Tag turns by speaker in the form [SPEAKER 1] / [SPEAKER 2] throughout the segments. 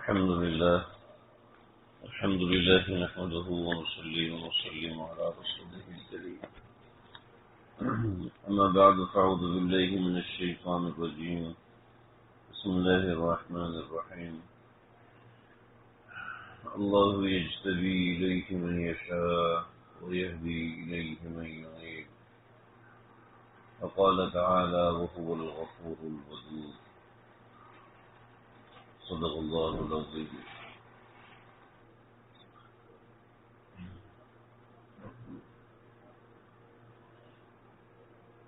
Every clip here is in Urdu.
[SPEAKER 1] الحمد لله نحمده ونصلي ونسلم على رسوله الكريم. أما بعد فأعوذ بالله من الشيطان الرجيم. بسم الله الرحمن الرحيم. الله يجتبي إليه من يشاء ويهدي إليه من ينيب. فقال تعالى: وهو الغفور الودود. صدق الله العظيم.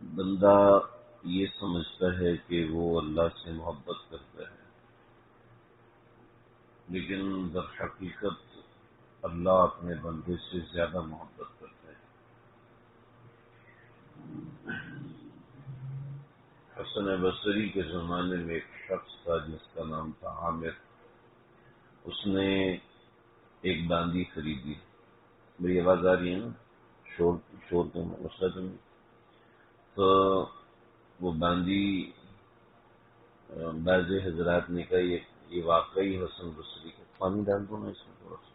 [SPEAKER 1] بندہ یہ سمجھتا ہے کہ وہ اللہ سے محبت کرتا ہے، لیکن در حقیقت اللہ اپنے بندے سے زیادہ محبت کرتا ہے۔ حسن بصری کے زمانے میں ایک شخص تھا جس کا نام تھا عامر۔ اس نے ایک باندی خریدی۔ میری آواز آ رہی ہے نا؟ شور تو مسئلہ تو نہیں؟ تو وہ باندی، بعض حضرات نے کہا یہ واقعی حسن بصری کا۔ پانی ڈال دو نا اس میں تھوڑا سا۔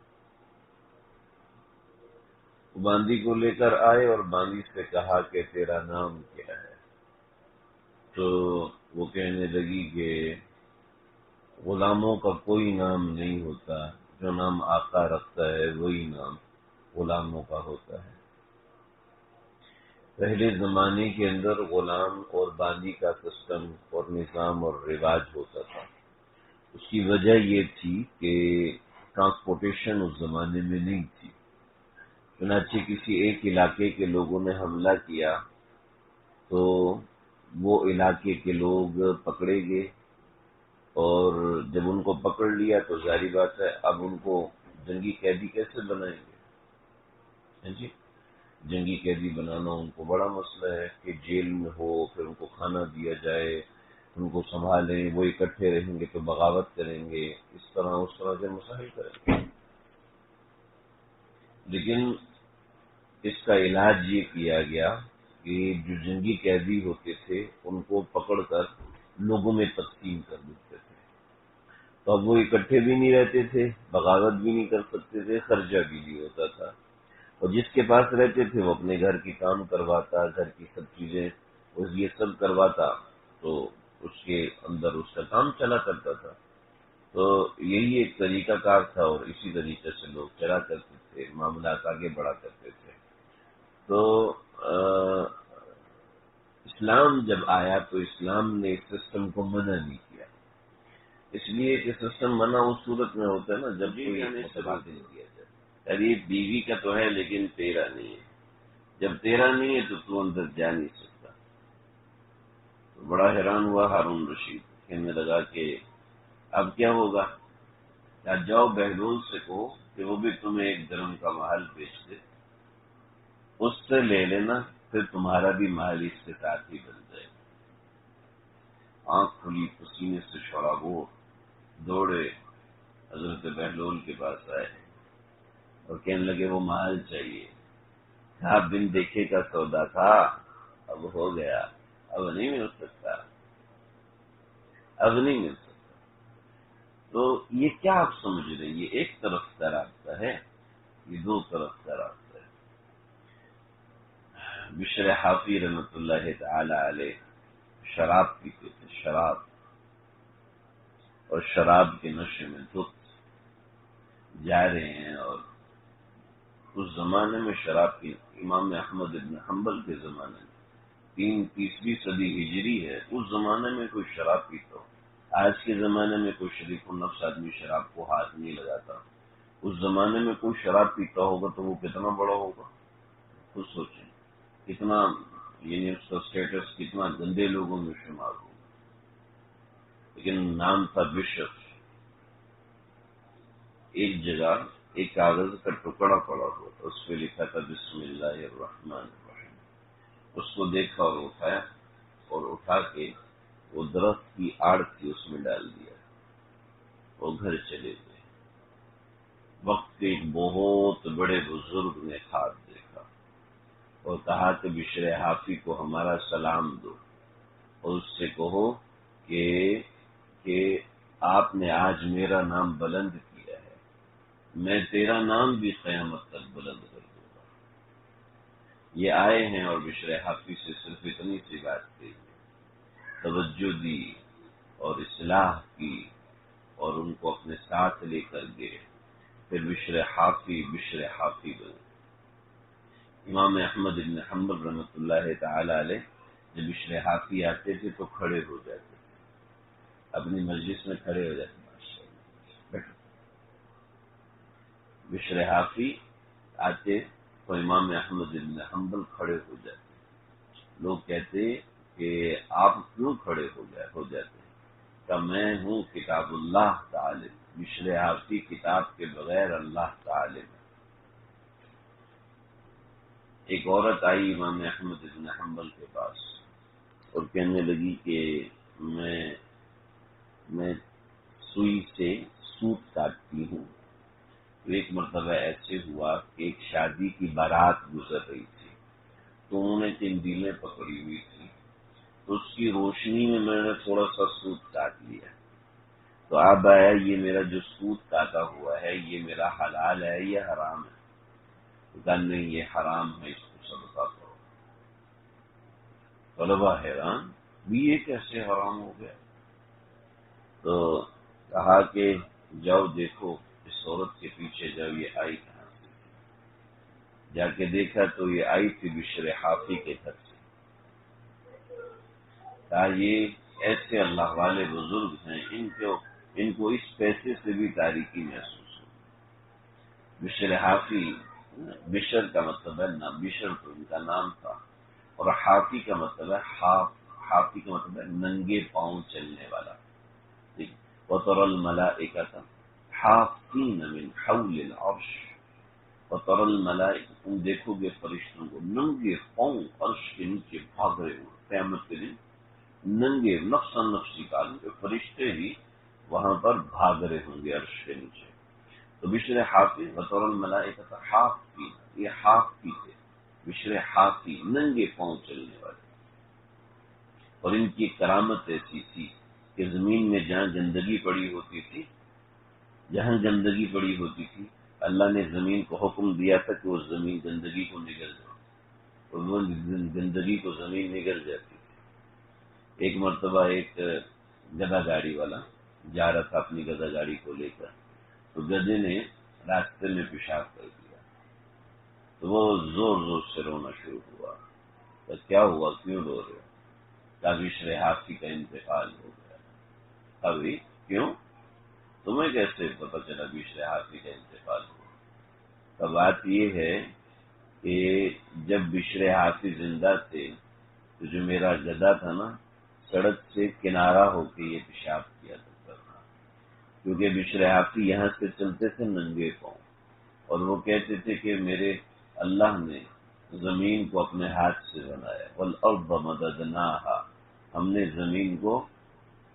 [SPEAKER 1] وہ باندی کو لے کر آئے اور باندی سے کہا کہ تیرا نام کیا ہے؟ تو وہ کہنے لگی کہ غلاموں کا کوئی نام نہیں ہوتا، جو نام آقا رکھتا ہے وہی نام غلاموں کا ہوتا ہے۔ پہلے زمانے کے اندر غلام اور باندی کا سسٹم اور نظام اور رواج ہوتا تھا۔ اس کی وجہ یہ تھی کہ ٹرانسپورٹیشن اس زمانے میں نہیں تھی۔ چنانچہ کسی ایک علاقے کے لوگوں نے حملہ کیا تو وہ علاقے کے لوگ پکڑے گئے، اور جب ان کو پکڑ لیا تو ظاہری بات ہے اب ان کو جنگی قیدی کیسے بنائیں گے؟ جی، جنگی قیدی بنانا ان کو بڑا مسئلہ ہے کہ جیل میں ہو، پھر ان کو کھانا دیا جائے، ان کو سنبھالیں، وہ اکٹھے رہیں گے تو بغاوت کریں گے، اس طرح کے مسائل کریں گے۔ لیکن اس کا علاج یہ کیا گیا کہ جو جنگی قیدی ہوتے تھے ان کو پکڑ کر لوگوں میں تقسیم کر دیتے تھے، تو اب وہ اکٹھے بھی نہیں رہتے تھے، بغاوت بھی نہیں کر سکتے تھے، خرچہ بھی نہیں ہوتا تھا، اور جس کے پاس رہتے تھے وہ اپنے گھر کی کام کرواتا، گھر کی سب چیزیں یہ سب کرواتا، تو اس کے اندر اس کا کام چلا کرتا تھا۔ تو یہی ایک طریقہ کار تھا، اور اسی طریقے سے لوگ چلا کرتے تھے، معاملات آگے بڑھا کرتے تھے۔ تو اسلام جب آیا تو اسلام نے اس سسٹم کو منع نہیں کیا، اس لیے کہ سسٹم منع اس صورت میں ہوتا ہے نا جب کوئی متبادل دیا جائے۔ یعنی بیوی کا تو ہے لیکن تیرا نہیں ہے، جب تیرا نہیں ہے تو اندر جا نہیں سکتا۔ تو بڑا حیران ہوا ہارون رشید، کہنے لگا کہ اب کیا ہوگا؟ جاؤ بہلول سے کہو کہ وہ بھی تمہیں 1 درہم کا محل بیچ دے، اس سے لے لینا، پھر تمہارا بھی محل اس کے ساتھ ہی بن جائے گا۔ آنکھ کھلی، پسینے سے شرابور دوڑے حضرت بہلول کے پاس آئے اور کہنے لگے وہ محل چاہیے۔ کہا بن دیکھے کا سودا تھا، اب ہو گیا، اب نہیں مل سکتا، اب نہیں مل سکتا۔ تو یہ کیا آپ سمجھ رہے؟ یہ ایک طرف کا راستہ ہے، یہ 2 طرف کا راستہ ہے۔ بشر حافی رحمۃ اللہ تعالی علیہ شراب پیتے تھے، شراب، اور شراب کے نشے میں دھت جا رہے ہیں۔ اور اس زمانے میں شراب کی، امام احمد بن حنبل کے زمانے میں 3 صدی ہجری ہے، اس زمانے میں کوئی شراب پیتا ہو۔ آج کے زمانے میں کوئی شریف النفس آدمی شراب کو ہاتھ نہیں لگاتا، اس زمانے میں کوئی شراب پیتا ہوگا تو وہ کتنا بڑا ہوگا، خود سوچیں کتنا، یعنی اس کا اسٹیٹس کتنا گندے لوگوں میں شمار ہوگا۔ لیکن نام تھا بشر۔ ایک جگہ ایک کاغذ کا ٹکڑا پڑا ہوا تھا، اس پہ لکھا تھا بسم اللہ الرحمن الرحیم۔ اس کو دیکھا اور اٹھایا، اور اٹھا کے وہ درخت کی آڑ تھی اس میں ڈال دیا، اور گھر چلے گئے۔ وقت کے ایک بہت بڑے بزرگ نے خواب دیکھا اور کہا کہ بشر حافی کو ہمارا سلام دو، اور اس سے کہو کہ آپ نے آج میرا نام بلند کیا ہے، میں تیرا نام بھی قیامت تک بلند کر دوں گا۔ یہ آئے ہیں اور بشر حافی سے صرف اتنی سی بات کی، توجہ دی اور اصلاح کی اور ان کو اپنے ساتھ لے کر گئے، پھر بشر حافی بنے۔ امام احمد بن حنبل رحمۃ اللہ تعالی علیہ جب بشر حافی آتے تھے تو کھڑے ہو جاتے تھے، اپنی مجلس میں کھڑے ہو جاتے تھے۔ بشر حافی آتے تو امام احمد بن حنبل کھڑے ہو جاتے۔ لوگ کہتے کہ آپ کیوں کھڑے ہو جاتے ہیں؟ کہ میں ہوں کتاب اللہ تعالی، بشر حافی کتاب کے بغیر اللہ تعالی۔ ایک عورت آئی امام احمد بن حنبل کے پاس اور کہنے لگی کہ میں سوئی سے سوت کاٹتی ہوں۔ تو ایک مرتبہ ایسے ہوا کہ ایک شادی کی بارات گزر رہی تھی، تو انہوں نے قندیلیں پکڑی ہوئی تھی، تو اس کی روشنی میں نے تھوڑا سا سوت کاٹ لیا۔ تو اب آیا یہ میرا جو سوت کاٹا ہوا ہے یہ میرا حلال ہے یا حرام ہے؟ کہا نہیں یہ حرام ہے، اس کو صدقہ کرو۔ طلبہ حیران بھی یہ کیسے حرام ہو گیا؟ تو کہا کہ جاؤ دیکھو اس عورت کے پیچھے جاؤ یہ آئی کہاں سے؟ جا کے دیکھا تو یہ آئی تھی بشر حافی کے گھر سے۔ کہا یہ ایسے اللہ والے بزرگ ہیں، ان کو اس پیسے سے بھی تاریکی محسوس ہو۔ بشر حافی، بشر کا مطلب ہے نہ، بشر تو ان کا نام تھا، اور حافی کا مطلب ہے حافی کا مطلب ہے ننگے پاؤں چلنے والا۔ وَتَرَى الْمَلَائِكَةَ حَافِّينَ مِنْ حَوْلِ الْعَرْشِ، وَتَرَى الْمَلَائِكَةَ، تم دیکھو گے فرشتوں کو ننگے پاؤں عرش کے نیچے بھاگ رہے ہوں قیامت کے دن، ننگے نفسا نفسی کالم کے فرشتے ہی وہاں پر بھاگ رہے ہوں گے عرش کے نیچے۔ تو بشر حافی وَتَرَى الْمَلَائِكَةَ حَافِّينَ، یہ حافی تھے، بشر حافی ننگے پاؤں چلنے والے۔ اور ان کی کرامت ایسی تھی کہ زمین میں جہاں گندگی پڑی ہوتی تھی اللہ نے زمین کو حکم دیا تھا کہ وہ زمین گندگی کو نگل جائے، اور وہ گندگی کو زمین نگل جاتی تھی۔ ایک مرتبہ ایک گدھا گاڑی والا جا رہا تھا اپنی گدھا گاڑی کو لے کر، تو گدھے نے راستے میں پیشاب کر دیا، تو وہ زور زور سے رونا شروع ہوا۔ تو کیا ہوا، کیوں رو رہے ہو؟ بشر حافی کا انتقال ہو گیا۔ ابھی کیوں؟ تمہیں کیسے پتہ چلا بشر حافی کا انتقال ہوا؟ تو بات یہ ہے کہ جب بشر حافی زندہ تھے تو جو میرا گدھا تھا نا، سڑک سے کنارہ ہو کے یہ پیشاب کیا کرتا تھا، کیونکہ بشر حافی یہاں سے چلتے تھے ننگے پاؤں، اور وہ کہتے تھے کہ میرے اللہ نے زمین کو اپنے ہاتھ سے بنایا، وَالْأَرْضَ مَدَدْنَاهَا، ہم نے زمین کو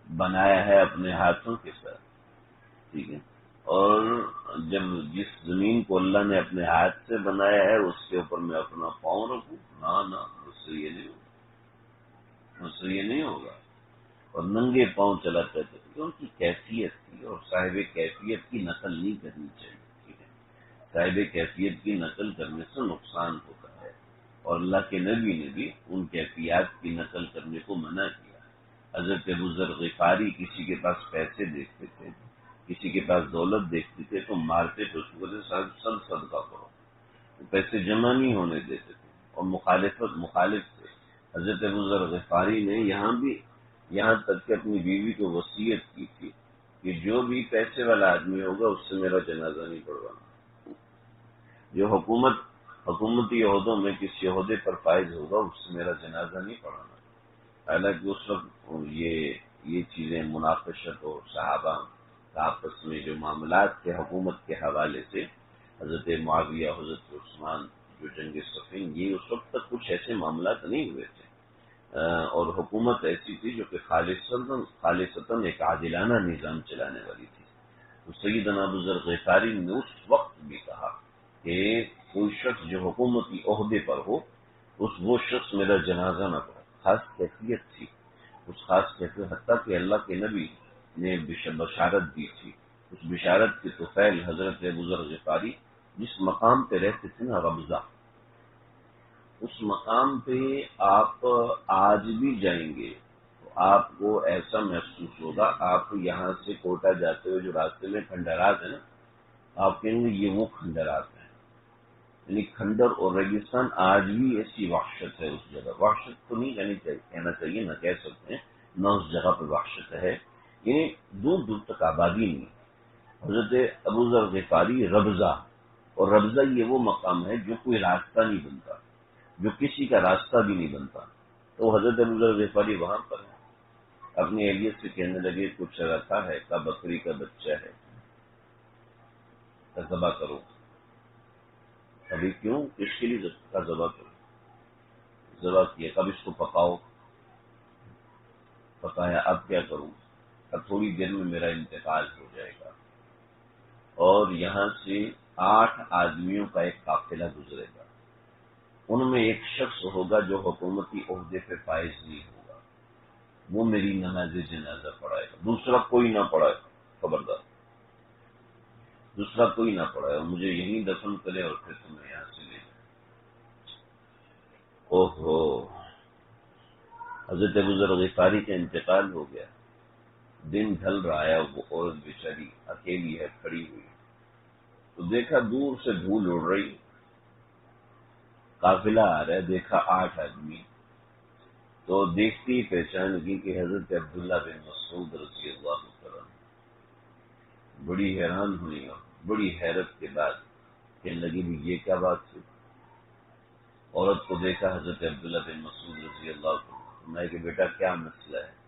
[SPEAKER 1] بنایا ہے اپنے ہاتھوں کے ساتھ، ٹھیک ہے، اور جب جس زمین کو اللہ نے اپنے ہاتھ سے بنایا ہے اس کے اوپر میں اپنا پاؤں رکھوں، نہ مجھ سے یہ نہیں ہوگا۔ اور ننگے پاؤں چلا کرتے تھے، ان کی کیفیت تھی، اور صاحب کیفیت کی نقل نہیں کرنی چاہیے، ٹھیک ہے، صاحب کیفیت کی نقل کرنے سے نقصان ہوتا ہے، اور اللہ کے نبی نے بھی ان کیفیات کی نقل کرنے کو منع کیا۔ حضرت ابو ذر غفاری کسی کے پاس پیسے دیکھتے تھے، کسی کے پاس دولت دیکھتے تھے تو مارتے تھے، اس کو بولتے سب صدقہ کرو، وہ پیسے جمع نہیں ہونے دیتے تھے، اور مخالف تھے۔ حضرت ابو ذر غفاری نے یہاں تک کہ اپنی بیوی کو وصیت کی تھی کہ جو بھی پیسے والا آدمی ہوگا اس سے میرا جنازہ نہیں پڑھوانا، جو حکومتی عہدوں میں کسی عہدے پر فائز ہوگا اس سے میرا جنازہ نہیں پڑھانا۔ حالانکہ اس وقت یہ چیزیں مناقشت اور صحابہ آپس میں جو معاملات تھے حکومت کے حوالے سے، حضرت معاویہ، حضرت عثمان، جو جنگ صفین، یہ اس وقت تک کچھ ایسے معاملات نہیں ہوئے تھے، اور حکومت ایسی تھی جو کہ خالصتاً ایک عادلانہ نظام چلانے والی تھی۔ تو سیدنا ابو ذر غفاری نے اس وقت بھی کہا کہ کوئی شخص جو حکومتی عہدے پر ہو وہ شخص میرا جنازہ نہ پڑھے۔ خاص کیفیت تھی، اس خاص کیفیت، حتیٰ کہ اللہ کے نبی نے بشارت دی تھی، اس بشارت کی طفیل حضرت ابو ذر غفاری جس مقام پہ رہتے تھے نا ربضہ، اس مقام پہ آپ آج بھی جائیں گے تو آپ کو ایسا محسوس ہوگا، آپ یہاں سے کوٹا جاتے ہوئے جو راستے میں کھنڈرات ہیں نا، آپ کہیں گے یہ وہ کھنڈرات ہیں، یعنی کھنڈر اور ریگستان آج بھی ایسی وحشت ہے اس جگہ، وحشت تو نہیں کہنا چاہیے، نہ کہہ سکتے ہیں، نہ اس جگہ پہ وحشت ہے، یعنی دور دور تک آبادی نہیں۔ حضرت ابو ذر غفاری ربضہ، اور ربضہ یہ وہ مقام ہے جو کوئی راستہ نہیں بنتا، جو کسی کا راستہ بھی نہیں بنتا، تو حضرت ابو ذر غفاری وہاں پر ہے، اپنی اہلیت سے کہنے لگے کچھ رکھا ہے کا بکری کا بچہ ہے کا ذبح کرو، ابھی کیوں، کس کے لیے کا ذبح کرو، ذبح کیا، کب اس کو پکاؤ، پکایا، اب کیا کروں، اب تھوڑی دیر میں میرا انتقال ہو جائے گا، اور یہاں سے 8 آدمیوں کا ایک قافلہ گزرے گا، ان میں ایک شخص ہوگا جو حکومتی عہدے پہ فائز نہیں ہوگا، وہ میری نماز جنازہ پڑھائے گا، دوسرا کوئی نہ پڑھائے، خبردار، دوسرا کوئی نہ پڑھائے، مجھے یہیں دفن کرے اور پھر تمہیں یہاں سے لے جائے۔ اوہو، حضرت ابو ذر غفاری کا انتقال ہو گیا، دن ڈھل رہا ہے، وہ عورت بیچاری اکیلی ہے کھڑی ہوئی، تو دیکھا دور سے دھول اڑ رہی، قافلہ آ رہا ہے، دیکھا 8 آدمی، تو دیکھتی ہی پہچان کی کہ حضرت عبداللہ بن مسعود رضی اللہ عنہ، بڑی حیران ہوئی اور بڑی حیرت کے بعد کہنے لگی بھی یہ کیا بات تھی، عورت کو دیکھا حضرت عبداللہ بن مسعود رضی اللہ عنہ، میں کہ بیٹا کیا مسئلہ ہے،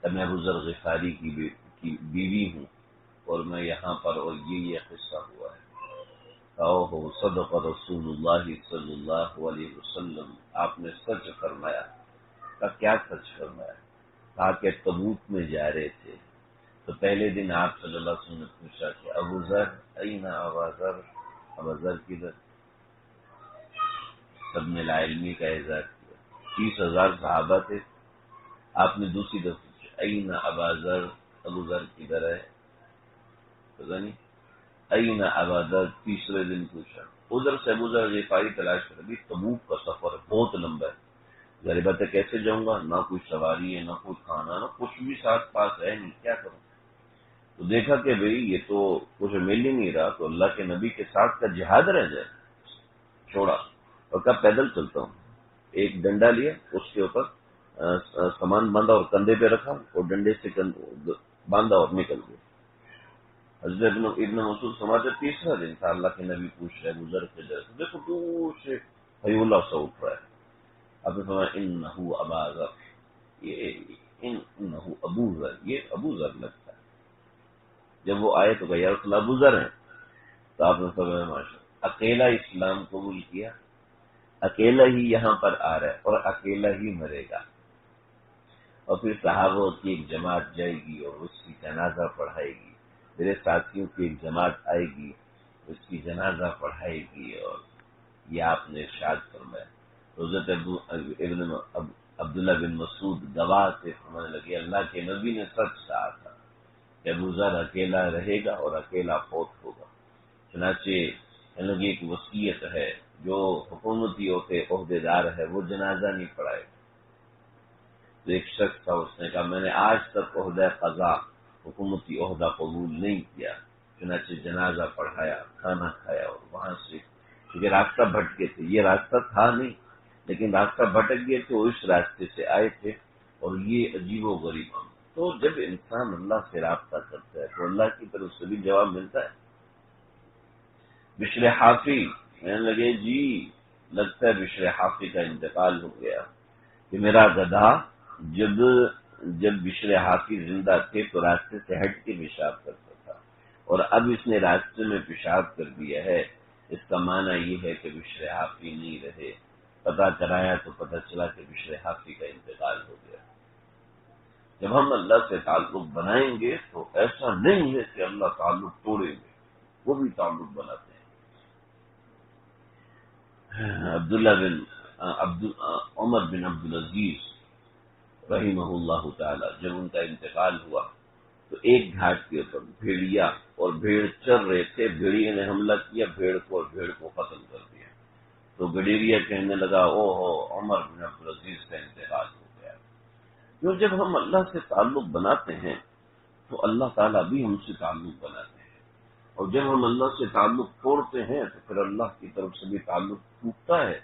[SPEAKER 1] میں ابو ذر غفاری کی بیوی ہوں اور میں یہاں پر، اور یہ قصہ ہوا ہے، اوہ صدق رسول اللہ صلی اللہ علیہ وسلم، آپ نے سچ فرمایا، کا کیا سچ فرمایا، کہا کہ تبوک میں جا رہے تھے تو پہلے دن آپ صلی اللہ علیہ وسلم نے پوچھا کہ ابو ذر این ابا ذر، ابو ذر کدھر، سب نے لا علمی کا اظہار کیا، 30,000 صحابہ تھے، آپ نے دوسری دفعہ پوچھا این ابا ذر، ابو ذر کدھر ہے، پتہ نہیں، این ابا ذر، تیسرے دن پوچھا، ادھر سے ابو ذر غفاری تلاش کر دی، تبوک کا سفر بہت لمبا ہے، ظاہر بات ہے کیسے جاؤں گا، نہ کوئی سواری ہے، نہ کوئی کھانا، نہ کچھ بھی ساتھ پاس ہے نہیں، کیا کروں، تو دیکھا کہ بھئی یہ تو کچھ مل ہی نہیں رہا، تو اللہ کے نبی کے ساتھ کا جہاد رہ جائے، چھوڑا اور کب پیدل چلتا ہوں، ایک ڈنڈا لیا، اس کے اوپر سامان باندھا اور کندھے پہ رکھا اور ڈنڈے سے باندھا اور نکل گیا۔ حضرت ابن مسعود سماتے 3 دن تھا، اللہ کے نبی پوچھ رہے گزر کے جیسے، دیکھو دور سے حیولہ سا اٹھ رہا ہے، اب فرمایا انہو ابا ذر، انہو ابو ذر، یہ ابو ذر لگتا ہے، جب وہ آئے تو کہ یا رسول اللہ ابو ذر ہیں، تو آپ نے فرمایا ماشاء اللہ، اکیلا اسلام قبول کیا، اکیلا ہی یہاں پر آ رہا ہے اور اکیلا ہی مرے گا، اور پھر صحابہ کی ایک جماعت جائے گی اور اس کی جنازہ پڑھائے گی، میرے ساتھیوں کی ایک جماعت آئے گی، اس کی جنازہ پڑھائے گی، اور یہ آپ نے ارشاد فرمایا۔ حضرت عبداللہ بن مسعود گواہ سے فرمانے لگے اللہ کے نبی نے سچ کہا تھا کہ ابو ذر اکیلا رہے گا اور اکیلا فوت ہوگا، چنانچہ لگی ایک وصیت ہے، جو حکومتی عہدے دار ہے وہ جنازہ نہیں پڑھائے گا، تو ایک شخص تھا، اس نے کہا میں نے آج تک عہدہ قضا، حکومتی عہدہ قبول نہیں کیا، چنانچہ جنازہ پڑھایا، کھانا کھایا، اور وہاں سے کیونکہ راستہ بھٹکے تھے، یہ راستہ تھا نہیں لیکن راستہ بھٹک گئے تھے، وہ اس راستے سے آئے تھے، اور یہ عجیب و غریب ہم، تو جب انسان اللہ سے رابطہ کرتا ہے تو اللہ کی طرف سے بھی جواب ملتا ہے۔ بشر حافی کہنے لگے جی لگتا ہے بشر حافی کا انتقال ہو گیا، کہ میرا گدھا جب بشر حافی زندہ تھے تو راستے سے ہٹ کے پیشاب کرتا تھا، اور اب اس نے راستے میں پیشاب کر دیا ہے، اس کا معنی یہ ہے کہ بشر حافی نہیں رہے، پتہ کرایا تو پتہ چلا کہ بشر حافی کا انتقال ہو گیا۔ جب ہم اللہ سے تعلق بنائیں گے تو ایسا نہیں ہے کہ اللہ تعلق توڑیں گے، وہ بھی تعلق بناتے ہیں۔ عمر بن عبدالعزیز رحمہ اللہ تعالی، جب ان کا انتقال ہوا تو ایک گھاٹ کے اوپر بھیڑیا اور بھیڑ چر رہے تھے، بھیڑیے نے حملہ کیا بھیڑ کو اور بھیڑ کو ختم کر دیا۔ تو گڈیریا کہنے لگا او ہو عمر بن عبدالعزیز کا انتقال ہو گیا۔ کیوں جب ہم اللہ سے تعلق بناتے ہیں تو اللہ تعالیٰ بھی ہم سے تعلق بناتے ہیں، اور جب ہم اللہ سے تعلق توڑتے ہیں تو پھر اللہ کی طرف سے بھی تعلق ٹوٹتا ہے۔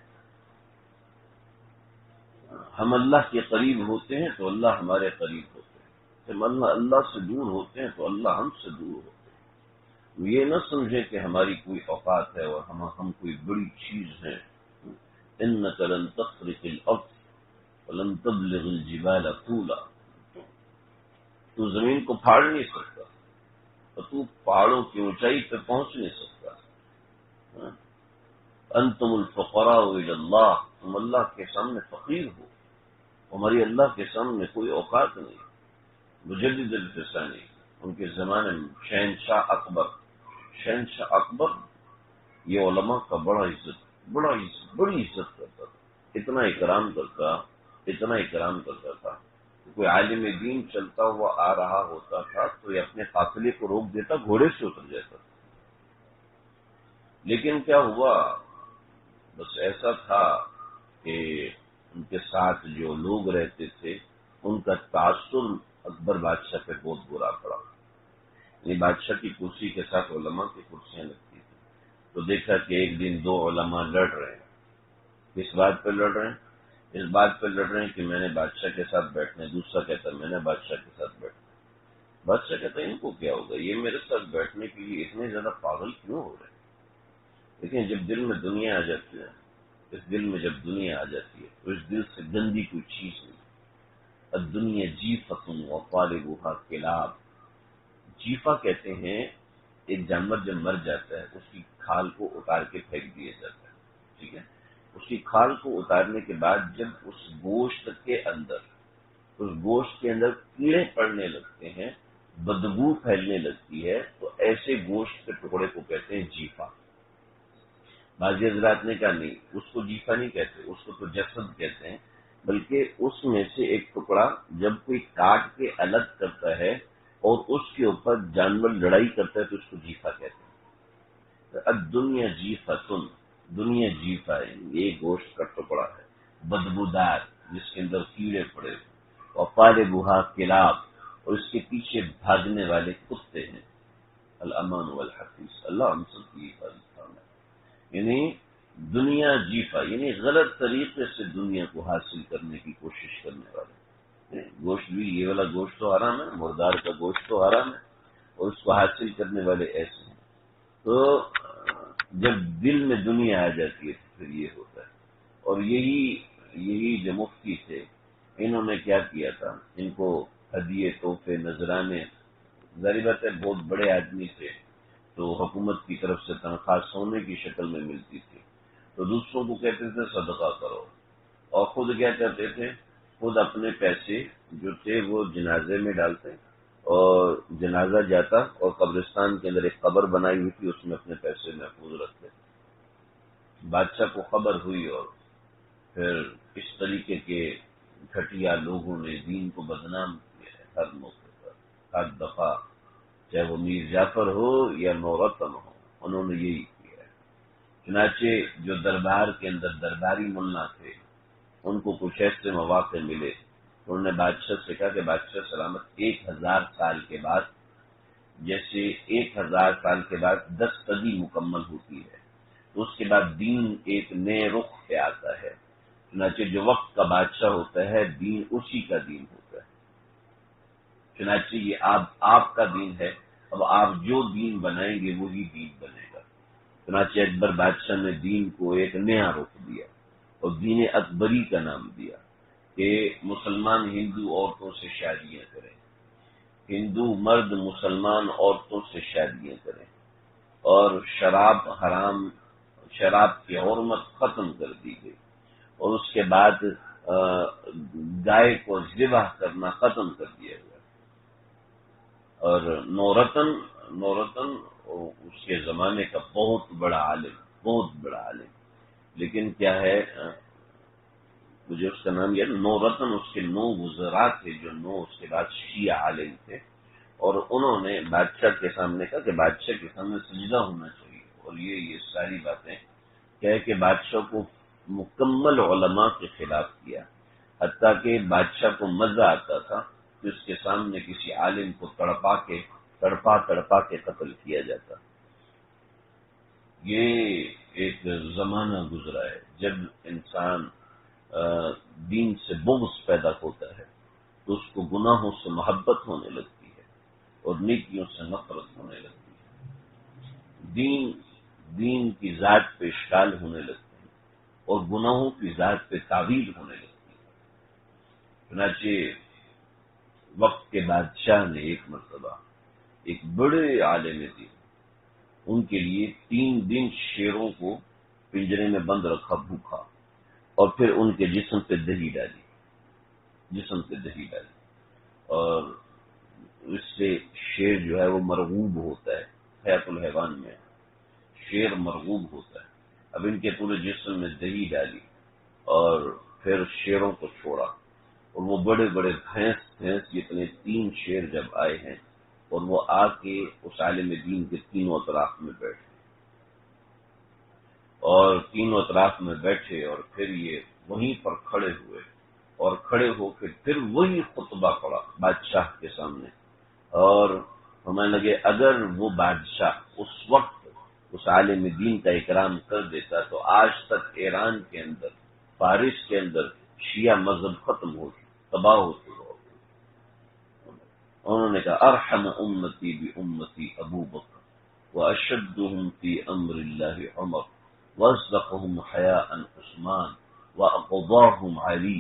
[SPEAKER 1] ہم اللہ کے قریب ہوتے ہیں تو اللہ ہمارے قریب ہوتے ہیں، جب اللہ سے دور ہوتے ہیں تو اللہ ہم سے دور ہوتے ہیں۔ یہ نہ سمجھیں کہ ہماری کوئی اوقات ہے اور ہم کوئی بڑی چیز ہیں۔ انک لن تخرق الارض ولن تبلغ الجبال طولا، تو زمین کو پھاڑ نہیں سکتا اور تو پہاڑوں کی اونچائی پہ پہنچ نہیں سکتا۔ انتم الفقراء الی اللہ، تم اللہ کے سامنے فقیر ہو، ہماری اللہ کے سامنے کوئی اوقات نہیں۔ مجدد الفسانی ان کے زمانے میں شہنشاہ اکبر یہ علماء کا بڑی عزت کرتا تھا، اتنا اکرام کرتا تھا۔ کوئی عالم دین چلتا ہوا آ رہا ہوتا تھا تو یہ اپنے قافلے کو روک دیتا، گھوڑے سے اتر جاتا تھا۔ لیکن کیا ہوا، بس ایسا تھا کہ ان کے ساتھ جو لوگ رہتے تھے ان کا تعصب اکبر بادشاہ پہ بہت برا پڑا۔ یہ بادشاہ کی کرسی کے ساتھ علماء کی کرسیاں لگتی تھیں، تو دیکھا کہ ایک دن دو علماء لڑ رہے ہیں۔ کس بات پہ لڑ رہے ہیں؟ اس بات پہ لڑ رہے ہیں کہ میں نے بادشاہ کے ساتھ بیٹھنا ہے، دوسرا کہتا ہے میں نے بادشاہ کے ساتھ بیٹھنا ہے۔ بادشاہ کہتا ہے ان کو کیا ہوگا، یہ میرے ساتھ بیٹھنے کے لیے اتنے زیادہ پاگل کیوں ہو رہے ہیں؟ لیکن جب دل میں دنیا آ جاتی ہے، اس دل میں جب دنیا آ جاتی ہے تو اس دل سے گندی کوئی چیز نہیں۔ الدنیا جیفۃ وطالبھا کلاب، جیفا کہتے ہیں ایک جانور جب مر جاتا ہے اس کی کھال کو اتار کے پھینک دیا جاتا ہے، ٹھیک ہے؟ اس کی کھال کو اتارنے کے بعد جب اس گوشت کے اندر کیڑے پڑنے لگتے ہیں، بدبو پھیلنے لگتی ہے، تو ایسے گوشت کے ٹکڑے کو کہتے ہیں جیفا۔ بعض حضرات نے کہا نہیں، اس کو جیفا نہیں کہتے، اس کو تو جسد کہتے ہیں، بلکہ اس میں سے ایک ٹکڑا جب کوئی کاٹ کے الگ کرتا ہے اور اس کے اوپر جانور لڑائی کرتا ہے تو اس کو جیفا کہتے ہیں۔ اب دنیا جیفتن، دنیا جیفا ہے، یہ گوشت کا ٹکڑا ہے بدبودار جس کے اندر کیڑے پڑے، اور طالبھا کلاب، اور اس کے پیچھے بھاگنے والے کتے ہیں۔ الامان والحفیظ، اللہ ہم سب کی حفاظت فرمائے۔ یعنی دنیا جیفا یعنی غلط طریقے سے دنیا کو حاصل کرنے کی کوشش کرنے والے۔ گوشت بھی یہ والا گوشت تو حرام ہے، مردار کا گوشت تو حرام ہے، اور اس کو حاصل کرنے والے ایسے ہیں۔ تو جب دل میں دنیا آ جاتی ہے تو پھر یہ ہوتا ہے۔ اور یہی جو مفتی تھے انہوں نے کیا کیا تھا، ان کو ہدیے تحفے نذرانے، ظاہر بات ہے بہت بڑے آدمی تھے تو حکومت کی طرف سے تنخواہ سونے کی شکل میں ملتی تھی، تو دوسروں کو کہتے تھے صدقہ کرو، اور خود کیا کرتے تھے، خود اپنے پیسے جو تھے وہ جنازے میں ڈالتے، اور جنازہ جاتا اور قبرستان کے اندر ایک قبر بنائی ہوئی تھی اس میں اپنے پیسے محفوظ رکھتے۔ بادشاہ کو خبر ہوئی اور پھر اس طریقے کے گھٹیا لوگوں نے دین کو بدنام کیا ہے ہر موقع پر، ہر دفعہ، چاہے وہ میر جعفر ہو یا نورتن ہو، انہوں نے یہی کیا ہے۔ چنانچہ جو دربار کے اندر درباری ملا تھے ان کو کچھ ایسے مواقع ملے، انہوں نے بادشاہ سے کہا کہ بادشاہ سلامت 1000 سال کے بعد، جیسے 1000 سال کے بعد 10 صدی مکمل ہوتی ہے تو اس کے بعد دین ایک نئے رخ پہ آتا ہے، چنانچہ جو وقت کا بادشاہ ہوتا ہے دین اسی کا دین ہوتا ہے، چنانچہ یہ آپ کا دین ہے، اب آپ جو دین بنائیں گے وہی دین بنے گا۔ چنانچہ اکبر بادشاہ نے دین کو ایک نیا رخ دیا اور دین اکبری کا نام دیا کہ مسلمان ہندو عورتوں سے شادیاں کریں، ہندو مرد مسلمان عورتوں سے شادیاں کریں، اور شراب حرام، شراب کی حرمت ختم کر دی گئی، اور اس کے بعد گائے کو ذبح کرنا ختم کر دیا گیا۔ اور نورتن اس کے زمانے کا بہت بڑا عالم، لیکن کیا ہے مجھے اس کا نام یاد، نورتن اس کے 9 وزراء تھے جو 9 اس کے بعد شیعہ عالم تھے، اور انہوں نے بادشاہ کے سامنے کہا کہ بادشاہ کے سامنے سجدہ ہونا چاہیے، اور یہ ساری باتیں کہہ کے بادشاہ کو مکمل علماء کے خلاف کیا، حتیٰ کہ بادشاہ کو مزہ آتا تھا کہ اس کے سامنے کسی عالم کو تڑپا کے قتل کیا جاتا۔ یہ ایک زمانہ گزرا ہے جب انسان دین سے بغض پیدا ہوتا ہے تو اس کو گناہوں سے محبت ہونے لگتی ہے اور نیکیوں سے نفرت ہونے لگتی ہے۔ دین کی ذات پہ اشکال ہونے لگتے ہیں اور گناہوں کی ذات پہ تعویل ہونے لگتی ہے۔ چنانچہ وقت کے بادشاہ نے ایک مرتبہ ایک بڑے عالم دین، ان کے لیے 3 دن شیروں کو پنجرے میں بند رکھا بھوکا، اور پھر ان کے جسم پہ دہی ڈالی، اور اس سے شیر جو ہے وہ مرغوب ہوتا ہے، حیات الحیوان میں شیر مرغوب ہوتا ہے۔ اب ان کے پورے جسم میں دہی ڈالی اور پھر شیروں کو چھوڑا، اور وہ بڑے بڑے بھینس جتنے 3 شیر جب آئے ہیں، اور وہ آ کے اس عالم دین کے تینوں اطراف میں بیٹھے، اور پھر یہ وہیں پر کھڑے ہوئے، اور کھڑے ہو کے پھر وہی خطبہ پڑا بادشاہ کے سامنے، اور ہمیں لگے اگر وہ بادشاہ اس وقت اس عالم دین کا اکرام کر دیتا تو آج تک ایران کے اندر، فارس کے اندر شیعہ مذہب ختم ہو تباہ ہو چکا ہو۔ انہوں نے کہا ارحم امتی بامتی ابو بکر واشدهم فی امر اللہ عمر واصدقهم حیاء عثمان واقضاهم علی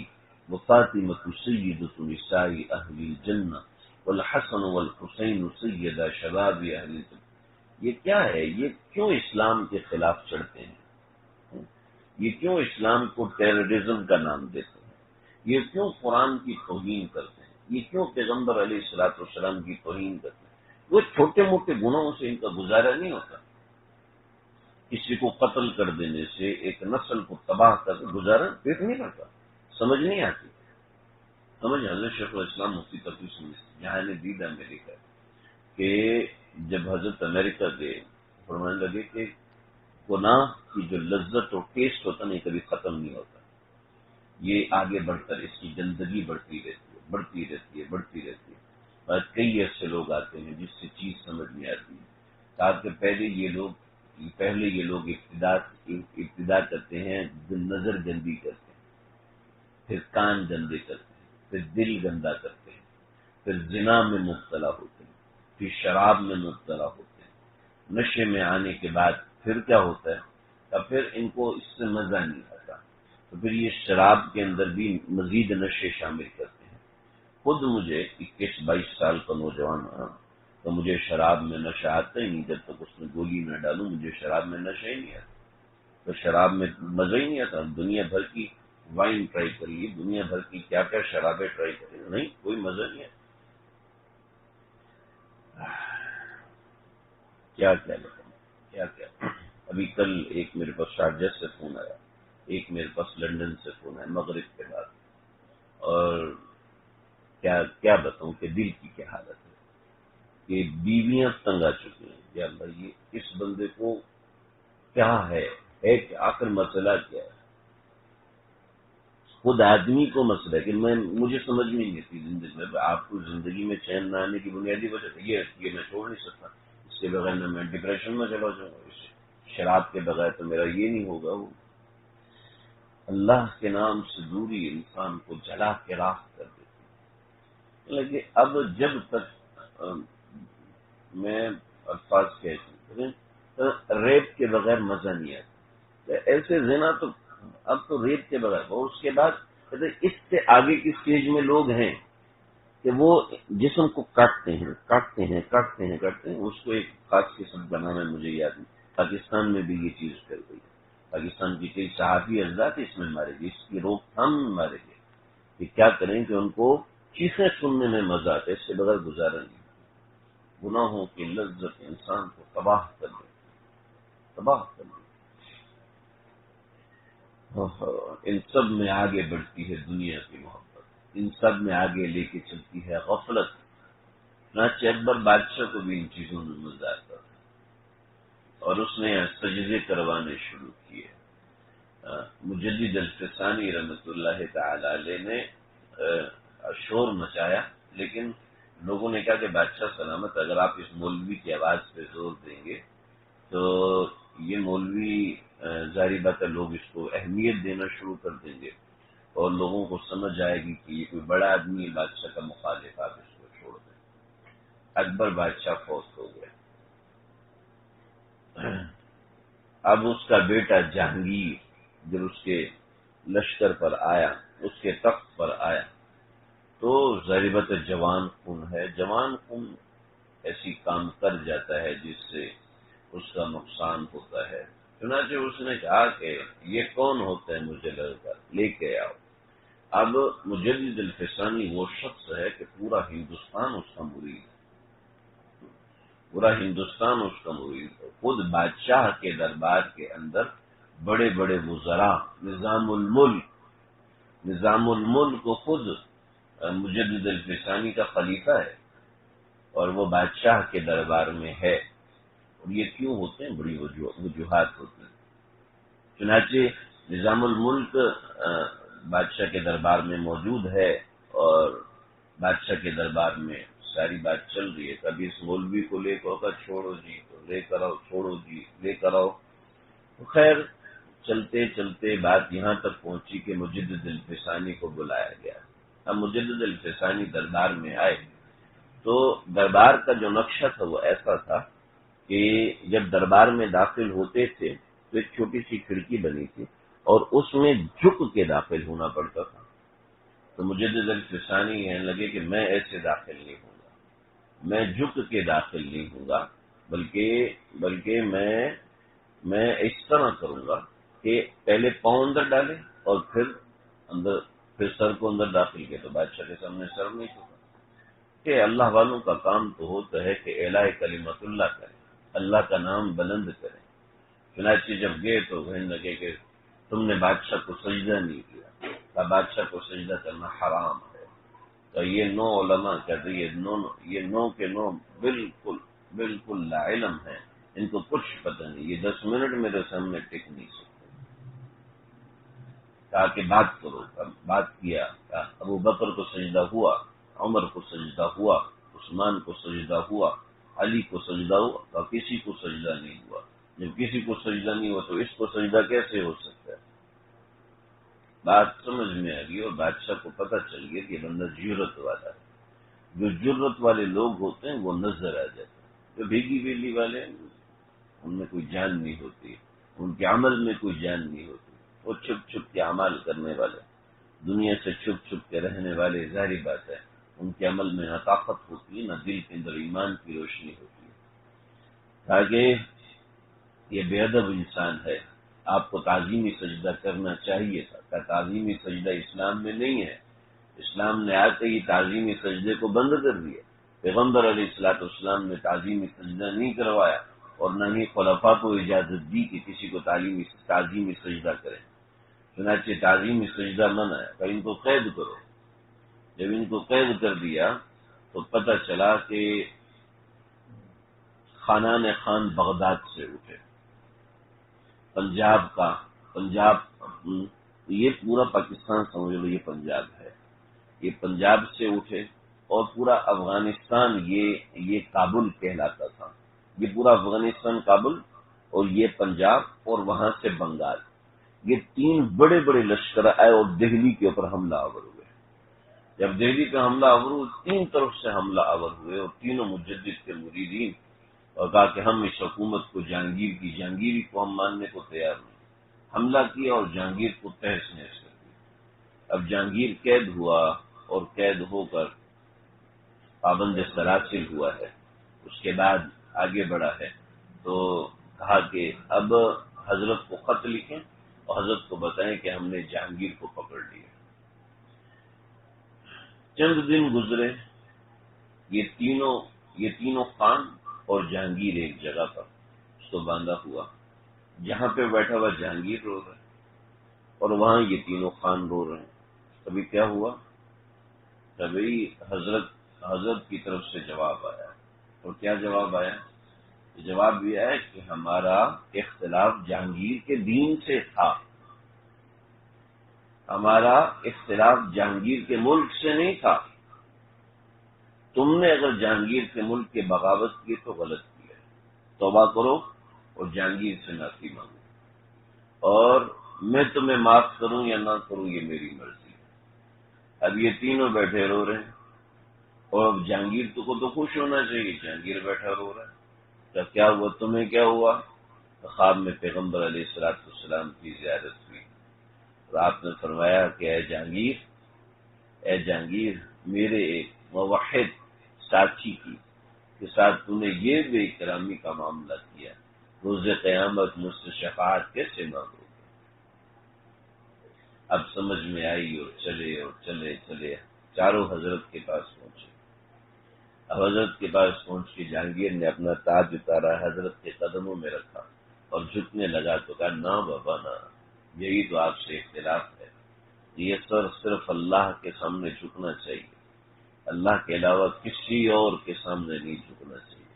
[SPEAKER 1] وفاطمة سیدۃ نساء اہل الجنہ والحسن والحسین سیدا شباب اہل الجنہ۔ یہ کیا ہے؟ یہ کیوں اسلام کے خلاف چڑھتے ہیں؟ یہ کیوں اسلام کو ٹیررزم کا نام دیتے ہیں؟ یہ کیوں قرآن کی توہین کرتے ہیں؟ یہ کیوں پیغمبر علیہ الصلوۃ والسلام کی توہین کرتے ہیں؟ وہ چھوٹے موٹے گناہوں سے ان کا گزارا نہیں ہوتا۔ کسی کو قتل کر دینے سے، ایک نسل کو تباہ کر گزارا پیٹ نہیں کرتا، سمجھ نہیں آتی۔ حضرت شیخ الاسلام مفتی تقی السنت یہاں نے دیدہ میں لکھا کہ جب حضرت امریکہ گئے، فرمانے لگے کہ گناہ کی جو لذت اور ٹیسٹ ہوتا نہیں کبھی ختم نہیں ہوتا، یہ آگے بڑھتا ہے، اس کی زندگی بڑھتی رہتی ہے۔ اور کئی ایسے لوگ آتے ہیں جس سے چیز سمجھ نہیں آتی ہے، تاکہ پہلے یہ لوگ ابتدا کرتے ہیں، نظر گندی کرتے ہیں، پھر کان گندے کرتے ہیں، پھر دل گندا کرتے ہیں، پھر زنا میں مبتلا ہوتے ہیں، پھر شراب میں مبتلا ہوتے ہیں، نشے میں آنے کے بعد پھر کیا ہوتا ہے؟ تو پھر ان کو اس سے مزہ نہیں آتا، تو پھر یہ شراب کے اندر بھی مزید نشے شامل کرتے ہیں۔ خود مجھے 21-22 سال کا نوجوان ہوں تو مجھے شراب میں نشہ آتا ہی نہیں، جب تک اس میں گولی نہ ڈالوں مجھے شراب میں نشہ ہی نہیں آتا، تو شراب میں مزہ ہی نہیں آتا۔ دنیا بھر کی وائن ٹرائی کر لی، دنیا بھر کی کیا کیا شرابیں ٹرائی کر لی، نہیں کوئی مزہ نہیں آتا۔ کیا بتاؤں؟ ابھی کل ایک میرے پاس شارجہ سے فون آیا، ایک میرے پاس لندن سے فون آیا مغرب کے بعد، اور کیا بتاؤں کہ دل کی کیا حالت ہے کہ بیویاں تنگ آ چکی ہیں۔ یا اللہ، یہ اس بندے کو کیا ہے کہ آخر مسئلہ کیا ہے؟ خود آدمی کو مسئلہ ہے کہ مجھے سمجھ میں نہیں آتی زندگی میں، آپ کو زندگی میں چین نہ آنے کی بنیادی وجہ یہ میں چھوڑ نہیں سکتا، اس کے بغیر میں ڈپریشن میں چلا جاؤں گا، شراب کے بغیر تو میرا یہ نہیں ہوگا۔ وہ اللہ کے نام سے دوری انسان کو جلا کے راکھ کر دیتی ہے۔ لیکن اب جب تک میں الفاظ کہتی ہوں ریپ کے بغیر مزہ نہیں آتا، ایسے زنا تو اب تو ریپ کے بغیر، اور اس کے بعد اس سے آگے کی سٹیج میں لوگ ہیں کہ وہ جسم کو کاٹتے ہیں، اس کو ایک خاص قسم بنانا مجھے یاد نہیں۔ پاکستان میں بھی یہ چیز کر گئی، پاکستان کی کئی صحافی حضرات اس میں مارے گئے، اس کی روک تھام میں مارے گئے کہ کیا کریں کہ ان کو چیخیں سننے میں مزہ آتا ہے، اس کے بغیر گزارا نہیں۔ گناہوں کی لذت انسان کو تباہ کر دے۔ ان سب میں آگے بڑھتی ہے دنیا کی محبت، ان سب میں آگے لے کے چلتی ہے غفلت، چنانچہ اکبر بادشاہ کو بھی ان چیزوں میں مزہ آتا تھا اور اس نے سجدے کروانے شروع کیے۔ مجدد الفسانی رحمۃ اللہ تعالی علیہ نے شور مچایا، لیکن لوگوں نے کہا کہ بادشاہ سلامت، اگر آپ اس مولوی کی آواز پہ زور دیں گے تو یہ مولوی ظاہری بات ہے لوگ اس کو اہمیت دینا شروع کر دیں گے اور لوگوں کو سمجھ آئے گی کہ یہ کوئی بڑا آدمی ہے، بادشاہ کا مخالف، آپ اس کو چھوڑ دیں۔ اکبر بادشاہ فوت ہو گیا۔ اب اس کا بیٹا جہانگیر جب اس کے لشکر پر آیا، اس کے تخت پر آیا، تو ظاہر جوان خون ہے، جوان خون ایسی کام کر جاتا ہے جس سے اس کا نقصان ہوتا ہے۔ چنانچہ اس نے کہا کہ یہ کون ہوتا ہے، مجھے لے کے آؤ۔ اب مجدد الفسانی وہ شخص ہے کہ پورا ہندوستان اس کا مرید ہے، پورا ہندوستان اس کا مرید ہے۔ خود بادشاہ کے دربار کے اندر بڑے بڑے وزراء، نظام الملک کو خود مجدد الفسانی کا خلیفہ ہے اور وہ بادشاہ کے دربار میں ہے۔ اور یہ کیوں ہوتے ہیں؟ بڑی وجوہات ہوتی ہیں۔ چنانچہ نظام الملک بادشاہ کے دربار میں موجود ہے اور بادشاہ کے دربار میں ساری بات چل رہی ہے، کبھی اس مولوی کو لے کر چھوڑو جی، تو لے کر آؤ، چھوڑو جی، لے کر آؤ۔ تو خیر چلتے چلتے بات یہاں تک پہنچی کہ مجدد الفسانی کو بلایا گیا۔ اب مجدد الفسانی دربار میں آئے تو دربار کا جو نقشہ تھا وہ ایسا تھا کہ جب دربار میں داخل ہوتے تھے تو ایک چھوٹی سی کھڑکی بنی تھی اور اس میں جھک کے داخل ہونا پڑتا تھا۔ تو مجدد الفسانی کہنے لگے کہ میں ایسے داخل نہیں ہوں گا، میں جھک کے داخل نہیں ہوں گا، بلکہ میں اس طرح کروں گا کہ پہلے پاؤں اندر ڈالے اور پھر سر کو اندر داخل کیا۔ تو بادشاہ کے سامنے سر نہیں چھکا کہ اللہ والوں کا کام تو ہوتا ہے کہ اعلاء کلمت اللہ کریں، اللہ کا نام بلند کریں۔ چنانچہ جب گئے تو کہنے لگے کہ تم نے بادشاہ کو سجدہ نہیں کیا، کہ بادشاہ کو سجدہ کرنا حرام ہے۔ تو یہ 9 علماء کہتے یہ 9 کے 9 بالکل لا علم ہے، ان کو کچھ پتہ نہیں، یہ 10 منٹ میرے سامنے ٹک نہیں سکتے۔ کہا کہ بات کرو، بات کیا، ابو بکر کو سجدہ ہوا، عمر کو سجدہ ہوا، عثمان کو سجدہ ہوا، علی کو سجدہ ہوا، تو کسی کو سجدہ نہیں ہوا۔ جب کسی کو سجدہ نہیں ہوا تو اس کو سجدہ کیسے ہو سکتا ہے؟ بات سمجھ میں آ گئی اور بادشاہ کو پتہ چل گیا کہ یہ بندہ جرت والا ہے۔ جو جرت والے لوگ ہوتے ہیں وہ نظر آ جاتے ہیں، جو بھیگی بیلی والے ان میں کوئی جان نہیں ہوتی، ان کے عمل میں کوئی جان نہیں ہوتی، وہ چھپ چھپ کے اعمال کرنے والے، دنیا سے چھپ چھپ کے رہنے والے، ظاہری بات ہے ان کے عمل میں نہ طاقت ہوتی ہے، نہ دل کے اندر ایمان کی روشنی ہوتی ہے۔ تاکہ یہ بے ادب انسان ہے، آپ کو تعظیمی سجدہ کرنا چاہیے تھا، کہ تعظیمی سجدہ اسلام میں نہیں ہے۔ اسلام نے آتے ہی تعظیمی سجدے کو بند کر دیا۔ پیغمبر علیہ الصلوۃ والسلام نے تعظیمی سجدہ نہیں کروایا اور نہ ہی خلفاء کو اجازت دی کہ کسی کو تعظیمی سجدہ کریں۔ چنانچہ تعظیمی سجدہ منع ہے، کہ ان کو قید کرو۔ جب ان کو قید کر دیا تو پتہ چلا کہ خانان خان بغداد سے اٹھے، پنجاب یہ پورا پاکستان سمجھ لو، یہ پنجاب ہے، یہ پنجاب سے اٹھے اور پورا افغانستان یہ کابل کہلاتا تھا، یہ پورا افغانستان کابل اور یہ پنجاب اور وہاں سے بنگال، یہ 3 بڑے بڑے لشکر آئے اور دہلی کے اوپر حملہ آور ہوئے۔ جب دہلی پہ حملہ آور ہوئے 3 طرف سے حملہ آور ہوئے اور تینوں مجدد کے مریدین، اور کہا کہ ہم اس حکومت کو جہانگیری کو ہم ماننے کو تیار نہیں۔ حملہ کیا اور جہانگیر کو تہس نہس کر دیا۔ اب جہانگیر قید ہوا اور قید ہو کر پابند سلاسل ہوا ہے، اس کے بعد آگے بڑھا ہے تو کہا کہ اب حضرت کو خط لکھیں اور حضرت کو بتائیں کہ ہم نے جہانگیر کو پکڑ لیا۔ چند دن گزرے، یہ تینوں خان اور جہانگیر ایک جگہ پر اس کو باندھا ہوا، جہاں پہ بیٹھا ہوا جہانگیر رو رہا ہے اور وہاں یہ تینوں خان رو رہے ہیں۔ کبھی کیا ہوا، کبھی حضرت حضرت کی طرف سے جواب آیا، اور کیا جواب آیا؟ جواب یہ ہے کہ ہمارا اختلاف جہانگیر کے دین سے تھا، ہمارا اختلاف جہانگیر کے ملک سے نہیں تھا۔ تم نے اگر جہانگیر کے ملک کے بغاوت کی تو غلط کیا، توبہ کرو اور جہانگیر سے معافی مانگو، اور میں تمہیں معاف کروں یا نہ کروں یہ میری مرضی ہے۔ اب یہ تینوں بیٹھے رو رہے ہیں، اور اب جہانگیر کو تو خوش ہونا چاہیے، جہانگیر بیٹھا رو رہا ہے۔ تو کیا ہوا؟ تمہیں کیا ہوا؟ خواب میں پیغمبر علیہ السلام کی زیارت ہوئی، اور آپ نے فرمایا کہ اے جہانگیر میرے ایک موحد ساتھی کی کے ساتھ تو نے یہ بے احترامی کا معاملہ کیا، روز قیامت مجھ سے شفاعت کیسے مانگو؟ اب سمجھ میں آئی، اور چلے چاروں حضرت کے پاس پہنچے۔ اب حضرت کے پاس پہنچ کے جہانگیر نے اپنا تاج اتارا، حضرت کے قدموں میں رکھا اور جھکنے لگا تو کہا، نہ بابا نہ، یہی تو آپ سے اختلاف ہے، یہ سر صرف اللہ کے سامنے جھکنا چاہیے، اللہ کے علاوہ کسی اور کے سامنے نہیں جھکنا چاہیے۔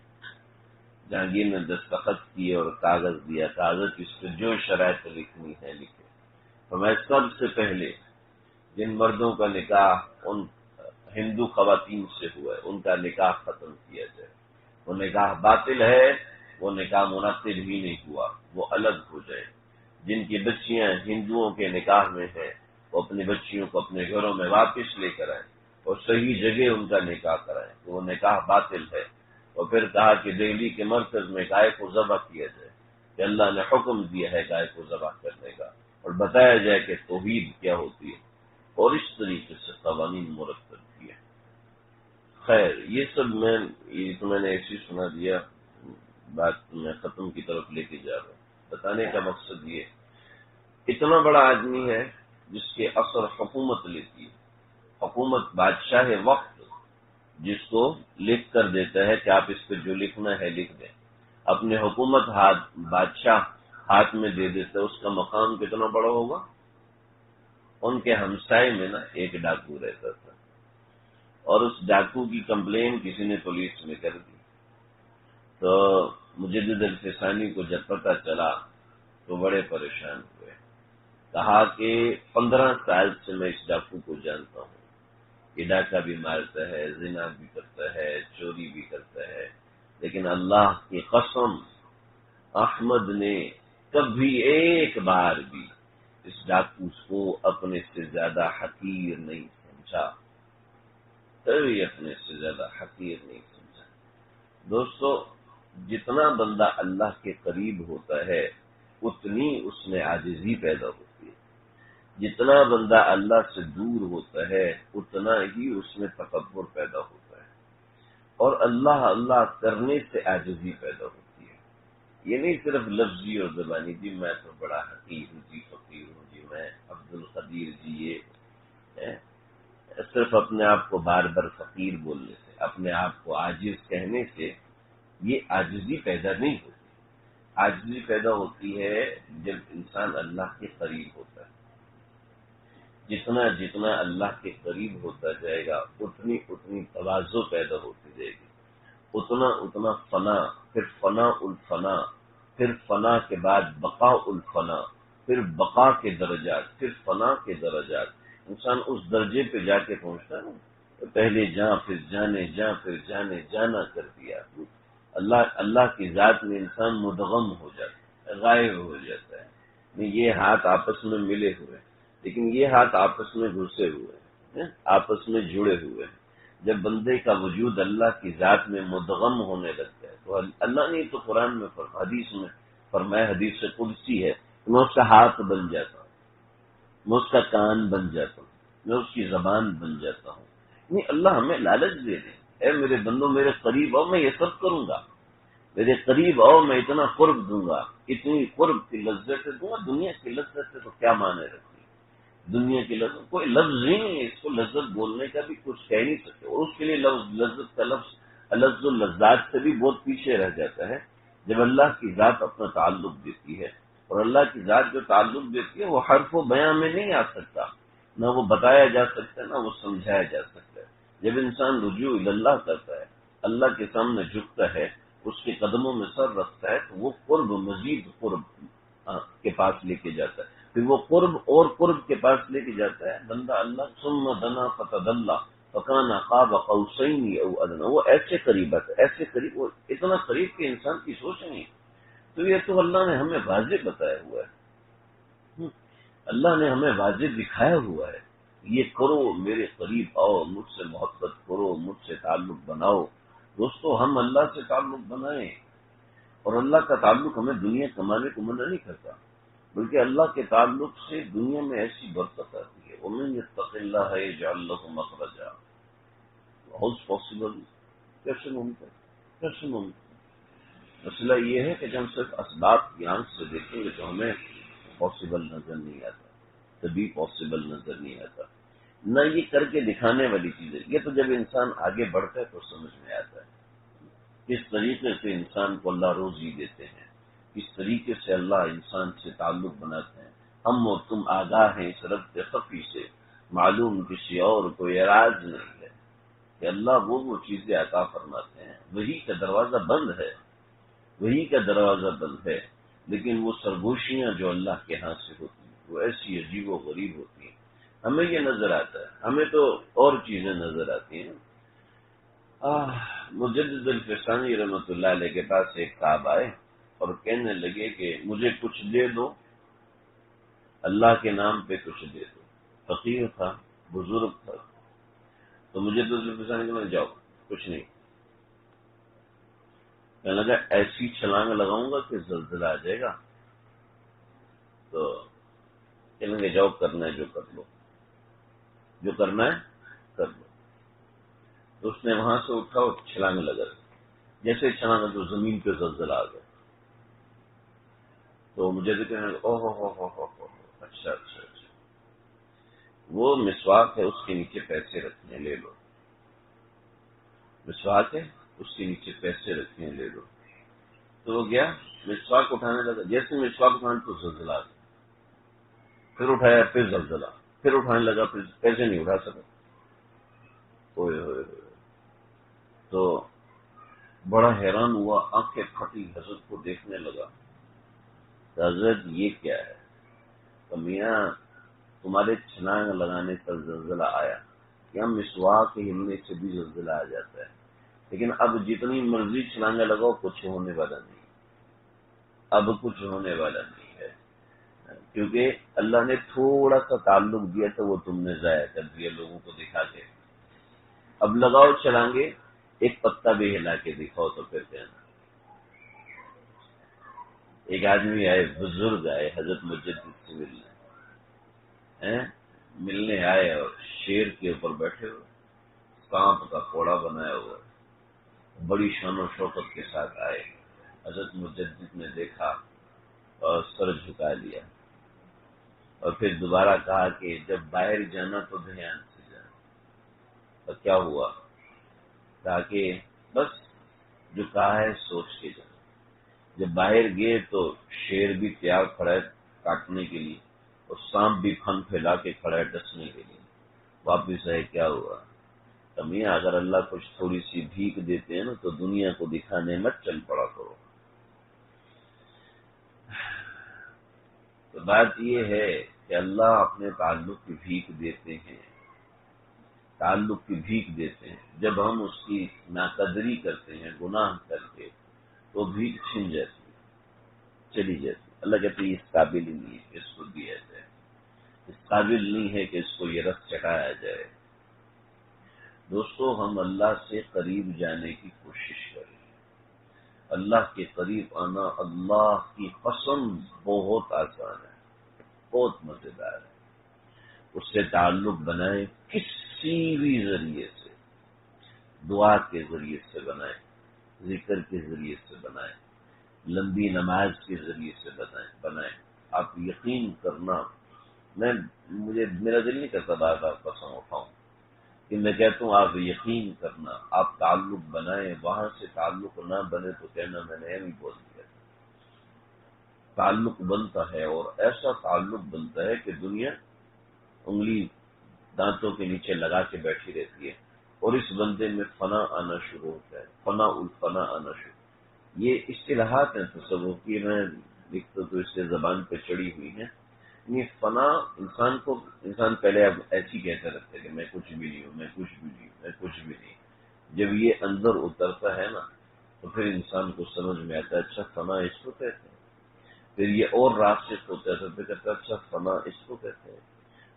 [SPEAKER 1] جہانگیر نے دستخط کیے اور کاغذ دیا، کاغذ اس پہ جو شرائط لکھنی ہے لکھے۔ تو میں سب سے پہلے جن مردوں کا نکاح ان ہندو خواتین سے ہوا ہے ان کا نکاح ختم کیا جائے، وہ نکاح باطل ہے، وہ نکاح منعقد ہی نہیں ہوا، وہ الگ ہو جائے۔ جن کی بچیاں ہندوؤں کے نکاح میں ہیں وہ اپنی بچیوں کو اپنے گھروں میں واپس لے کر آئیں اور صحیح جگہ ان کا نکاح کرائیں، تو وہ نکاح باطل ہے۔ اور پھر کہا کہ دہلی کے مرکز میں گائے کو ذبح کیا جائے، کہ اللہ نے حکم دیا ہے گائے کو ذبح کرنے کا، اور بتایا جائے کہ توحید کیا ہوتی ہے، اور اس طریقے سے قوانین مرتب کیے۔ خیر یہ سب میں نے ایسی سنا دیا، بات میں ختم کی طرف لے کے جا رہا ہوں۔ بتانے کا مقصد یہ، اتنا بڑا آدمی ہے جس کے اثر حکومت لیتی ہے، حکومت بادشاہ وقت جس کو لکھ کر دیتا ہے کہ آپ اس پہ جو لکھنا ہے لکھ دیں، اپنے حکومت بادشاہ ہاتھ میں دے دیتا ہے، اس کا مقام کتنا بڑا ہوگا؟ ان کے ہمسائے میں نا ایک ڈاکو رہتا تھا، اور اس ڈاکو کی کمپلین کسی نے پولیس میں کر دی، تو مجدد الفسانی کو جب پتہ چلا تو بڑے پریشان ہوئے، کہا کہ 15 سال سے میں اس ڈاکو کو جانتا ہوں، یہ ڈاکہ بھی مارتا ہے، زنا بھی کرتا ہے، چوری بھی کرتا ہے، لیکن اللہ کی قسم احمد نے کبھی ایک بار بھی اس ڈاکو کو اپنے سے زیادہ حقیر نہیں سمجھا، کبھی اپنے سے زیادہ حقیر نہیں سمجھا۔ دوستو جتنا بندہ اللہ کے قریب ہوتا ہے اتنی اس میں عاجزی پیدا ہوتی ہے، جتنا بندہ اللہ سے دور ہوتا ہے اتنا ہی اس میں تکبر پیدا ہوتا ہے، اور اللہ اللہ کرنے سے عاجزی پیدا ہوتی ہے۔ یہ نہیں صرف لفظی اور زبانی، جی میں تو بڑا حقیر ہوں، جی فقیر ہوں، جی میں عبد القدیر، جی یہ صرف اپنے آپ کو بار بار فقیر بولنے سے، اپنے آپ کو عاجز کہنے سے یہ عاجزی پیدا نہیں ہوتی۔ عاجزی پیدا ہوتی ہے جب انسان اللہ کے قریب ہوتا ہے، جتنا اللہ کے قریب ہوتا جائے گا اتنی تواضع پیدا ہوتی جائے گی، اتنا فنا، پھر فنا الفنا، پھر فنا کے بعد بقاء الفنا، پھر بقا کے درجات، پھر فنا کے درجات۔ انسان اس درجے پہ جا کے پہنچتا ہے نا، پہلے جاں پھر جانے، جاں پھر جانے، جانا کر دیا۔ اللہ کی ذات میں انسان مدغم ہو جاتا ہے، غائب ہو جاتا ہے۔ یہ ہاتھ آپس میں ملے ہوئے ہیں، لیکن یہ ہاتھ آپس میں گھسے ہوئے ہیں، آپس میں جڑے ہوئے ہیں۔ جب بندے کا وجود اللہ کی ذات میں مدغم ہونے لگتا ہے تو اللہ نے تو قرآن میں حدیث میں فرمایا، حدیث سے قدسی ہے، میں اس کا ہاتھ بن جاتا ہوں، میں اس کا کان بن جاتا ہوں، میں اس کی زبان بن جاتا ہوں۔ نہیں، اللہ ہمیں لالچ دے دے، اے میرے بندو میرے قریب آؤ، میں یہ سب کروں گا، میرے قریب آؤ، میں اتنا قرب دوں گا، اتنی قرب کی لذت دوں گا۔ دنیا کی لذت سے تو کیا معنی رکھتی ہے؟ دنیا کی لذت کوئی لفظ ہی نہیں ہے، اس کو لذت بولنے کا بھی کچھ کہہ نہیں سکتے، اور اس کے لیے لذت کا لفظ الفظ اللذات سے بھی بہت پیچھے رہ جاتا ہے۔ جب اللہ کی ذات اپنا تعلق دیتی ہے، اور اللہ کی ذات جو تعلق دیتی ہے وہ حرف و بیان میں نہیں آ سکتا، نہ وہ بتایا جا سکتا، نہ وہ سمجھایا جا سکتا ہے، جب انسان رجوع اللہ کرتا ہے، اللہ کے سامنے جھکتا ہے، اس کے قدموں میں سر رکھتا ہے، تو وہ قرب مزید قرب کے پاس لے کے جاتا ہے، پھر وہ قرب اور قرب کے پاس لے کے جاتا ہے بندہ اللہ ثم دنا فتدلى فكان قاب قوسين او ادنى، وہ ایسے قریب ہے، ایسے قریب، وہ اتنا قریب کہ انسان کی سوچ نہیں۔ تو یہ تو اللہ نے ہمیں واضح بتایا ہوا ہے، اللہ نے ہمیں واضح دکھایا ہوا ہے، یہ کرو، میرے قریب آؤ، مجھ سے محبت کرو، مجھ سے تعلق بناؤ۔ دوستو ہم اللہ سے تعلق بنائیں، اور اللہ کا تعلق ہمیں دنیا کمانے کو منع نہیں کرتا، بلکہ اللہ کے تعلق سے دنیا میں ایسی برکت آتی ہے۔ وَمَن يَتَّقِ اللَّهَ يَجْعَلْ لَهُ مَخْرَجًا، ہاؤز پاسبل، کیسے ممکن، کیسے ممکن؟ مسئلہ یہ ہے کہ جب ہم صرف اسباب کی آنکھ سے دیکھیں گے تو ہمیں پاسبل نظر نہیں آتا، کبھی پاسبل نظر نہیں آتا، نہ یہ کر کے دکھانے والی چیزیں۔ یہ تو جب انسان آگے بڑھتا ہے تو سمجھ میں آتا ہے کس طریقے سے انسان کو اللہ روزی دیتے ہیں، کس طریقے سے اللہ انسان سے تعلق بناتے ہیں۔ ہم اور تم آگاہ ہیں اس ربط خفی سے، معلوم کسی اور کو اعراض نہیں ہے کہ اللہ وہ چیزیں عطا فرماتے ہیں، وہی کا دروازہ بند ہے، وہی کا دروازہ بند ہے، لیکن وہ سرگوشیاں جو اللہ کے ہاتھ سے ہوتی ہیں وہ ایسی عجیب و غریب ہوتی ہیں، ہمیں یہ نظر آتا ہے، ہمیں تو اور چیزیں نظر آتی ہیں۔ مجدد الفسانی رحمۃ اللہ علیہ کے پاس ایک صاحب آئے اور کہنے لگے کہ مجھے کچھ دے دو، اللہ کے نام پہ کچھ دے دو۔ فقیر تھا، بزرگ تھا، تو مجدد الفسانی کہ جاؤ کچھ نہیں، کہنے لگا ایسی چھلانگ لگاؤں گا کہ زلزلہ آ جائے گا، تو کہنے لگے جاؤ کرنا ہے جو کر لو، جو کرنا ہے کر لو۔ تو اس نے وہاں سے اٹھا اور چھلانگ لگا، جیسے چھلانگ تو زمین پہ زلزلہ آ گیا۔ تو مجھے تو کہنے لگا او اچھا اچھا اچھا، وہ مسواک ہے، اس کے نیچے پیسے رکھنے، لے لو، مسواک ہے اس کے نیچے پیسے رکھنے، لے لو۔ تو وہ گیا مسواک اٹھانے لگا، جیسے مسواک اٹھانے تو زلزلہ آ گیا، پھر اٹھایا پھر زلزلہ، پھر اٹھانے لگا پھر پیسے نہیں اٹھا سکا۔ اوئے ہوئے ہوئے، تو بڑا حیران ہوا، آنکھیں پھٹی، حضرت کو دیکھنے لگا، حضرت یہ کیا ہے؟ تو میاں تمہارے چھلانگ لگانے پر زلزلہ آیا، یا مسواک ہلنے سے بھی زلزلہ آ جاتا ہے، لیکن اب جتنی مرضی چھلانگیں لگاؤ کچھ ہونے والا نہیں، اب کچھ ہونے والا نہیں ہے، کیونکہ اللہ نے تھوڑا سا تعلق دیا تھا وہ تم نے ضائع کر دیا لوگوں کو دکھا کے۔ اب لگاؤ چھلانگے، ایک پتا بھی ہلا کے دکھاؤ تو پھر کہنا۔ ایک آدمی آئے، بزرگ آئے حضرت مجدد سے ملنے آئے، اور شیر کے اوپر بیٹھے ہوئے، سانپ کا کوڑا بنایا ہوا، بڑی شان و شوقت کے ساتھ آئے۔ حضرت مجدد نے دیکھا اور سر جھکا لیا، اور پھر دوبارہ کہا کہ جب باہر جانا تو دھیان سے جانا۔ اور کیا ہوا؟ کہا کہ بس جو کہا ہے سوچ کے جانا۔ جب باہر گئے تو شیر بھی تیار کھڑا ہے کاٹنے کے لیے، اور سانپ بھی پھن پھیلا کے کھڑا ہے ڈسنے کے لیے۔ واپس آئے، کیا ہوا؟ تو میاں اگر اللہ کچھ تھوڑی سی بھیک دیتے ہیں نا تو دنیا کو دکھانے مت چل پڑا کرو۔ تو بات یہ ہے کہ اللہ اپنے تعلق کی بھیک دیتے ہیں، تعلق کی بھیک دیتے ہیں۔ جب ہم اس کی ناقدری کرتے ہیں گناہ کر کے تو بھیک چھن جاتی ہے، چلی جاتی ہے۔ اللہ کہتے ہیں اس قابل ہی نہیں ہے کہ اس کو دیا جائے، اس قابل نہیں ہے کہ اس کو یہ رس چڑھایا جائے۔ دوستو ہم اللہ سے قریب جانے کی کوشش کریں، اللہ کے قریب آنا اللہ کی قسم بہت آسان ہے، بہت مزیدار ہے۔ اس سے تعلق بنائیں کسی بھی ذریعے سے، دعا کے ذریعے سے بنائیں، ذکر کے ذریعے سے بنائیں، لمبی نماز کے ذریعے سے بنائیں۔ آپ یقین کرنا، میرا دل نہیں کرتا بار بار قسم اٹھاؤں کہ میں کہتا ہوں آپ یقین کرنا، آپ تعلق بنائیں، وہاں سے تعلق نہ بنے تو کہنا میں نے نہیں بول دیا۔ تعلق بنتا ہے، اور ایسا تعلق بنتا ہے کہ دنیا انگلی دانتوں کے نیچے لگا کے بیٹھی رہتی ہے، اور اس بندے میں فنا آنا شروع ہوتا ہے، فنا الفنا آنا شروع. یہ اصطلاحات ہیں تصوف کی، میں لکھتا تو اس سے زبان پہ چڑھی ہوئی ہیں. یہ فنا انسان پہلے اب ایسی کہتا رہتا ہے کہ میں کچھ بھی نہیں ہوں، میں کچھ بھی نہیں ہوں، میں کچھ بھی نہیں. جب یہ اندر اترتا ہے نا تو پھر انسان کو سمجھ میں آتا ہے اچھا فنا اس کو کہتے ہیں. پھر یہ اور راسخ ہوتا ہے تو پھر کہتا ہے اچھا فنا اس کو کہتے ہیں.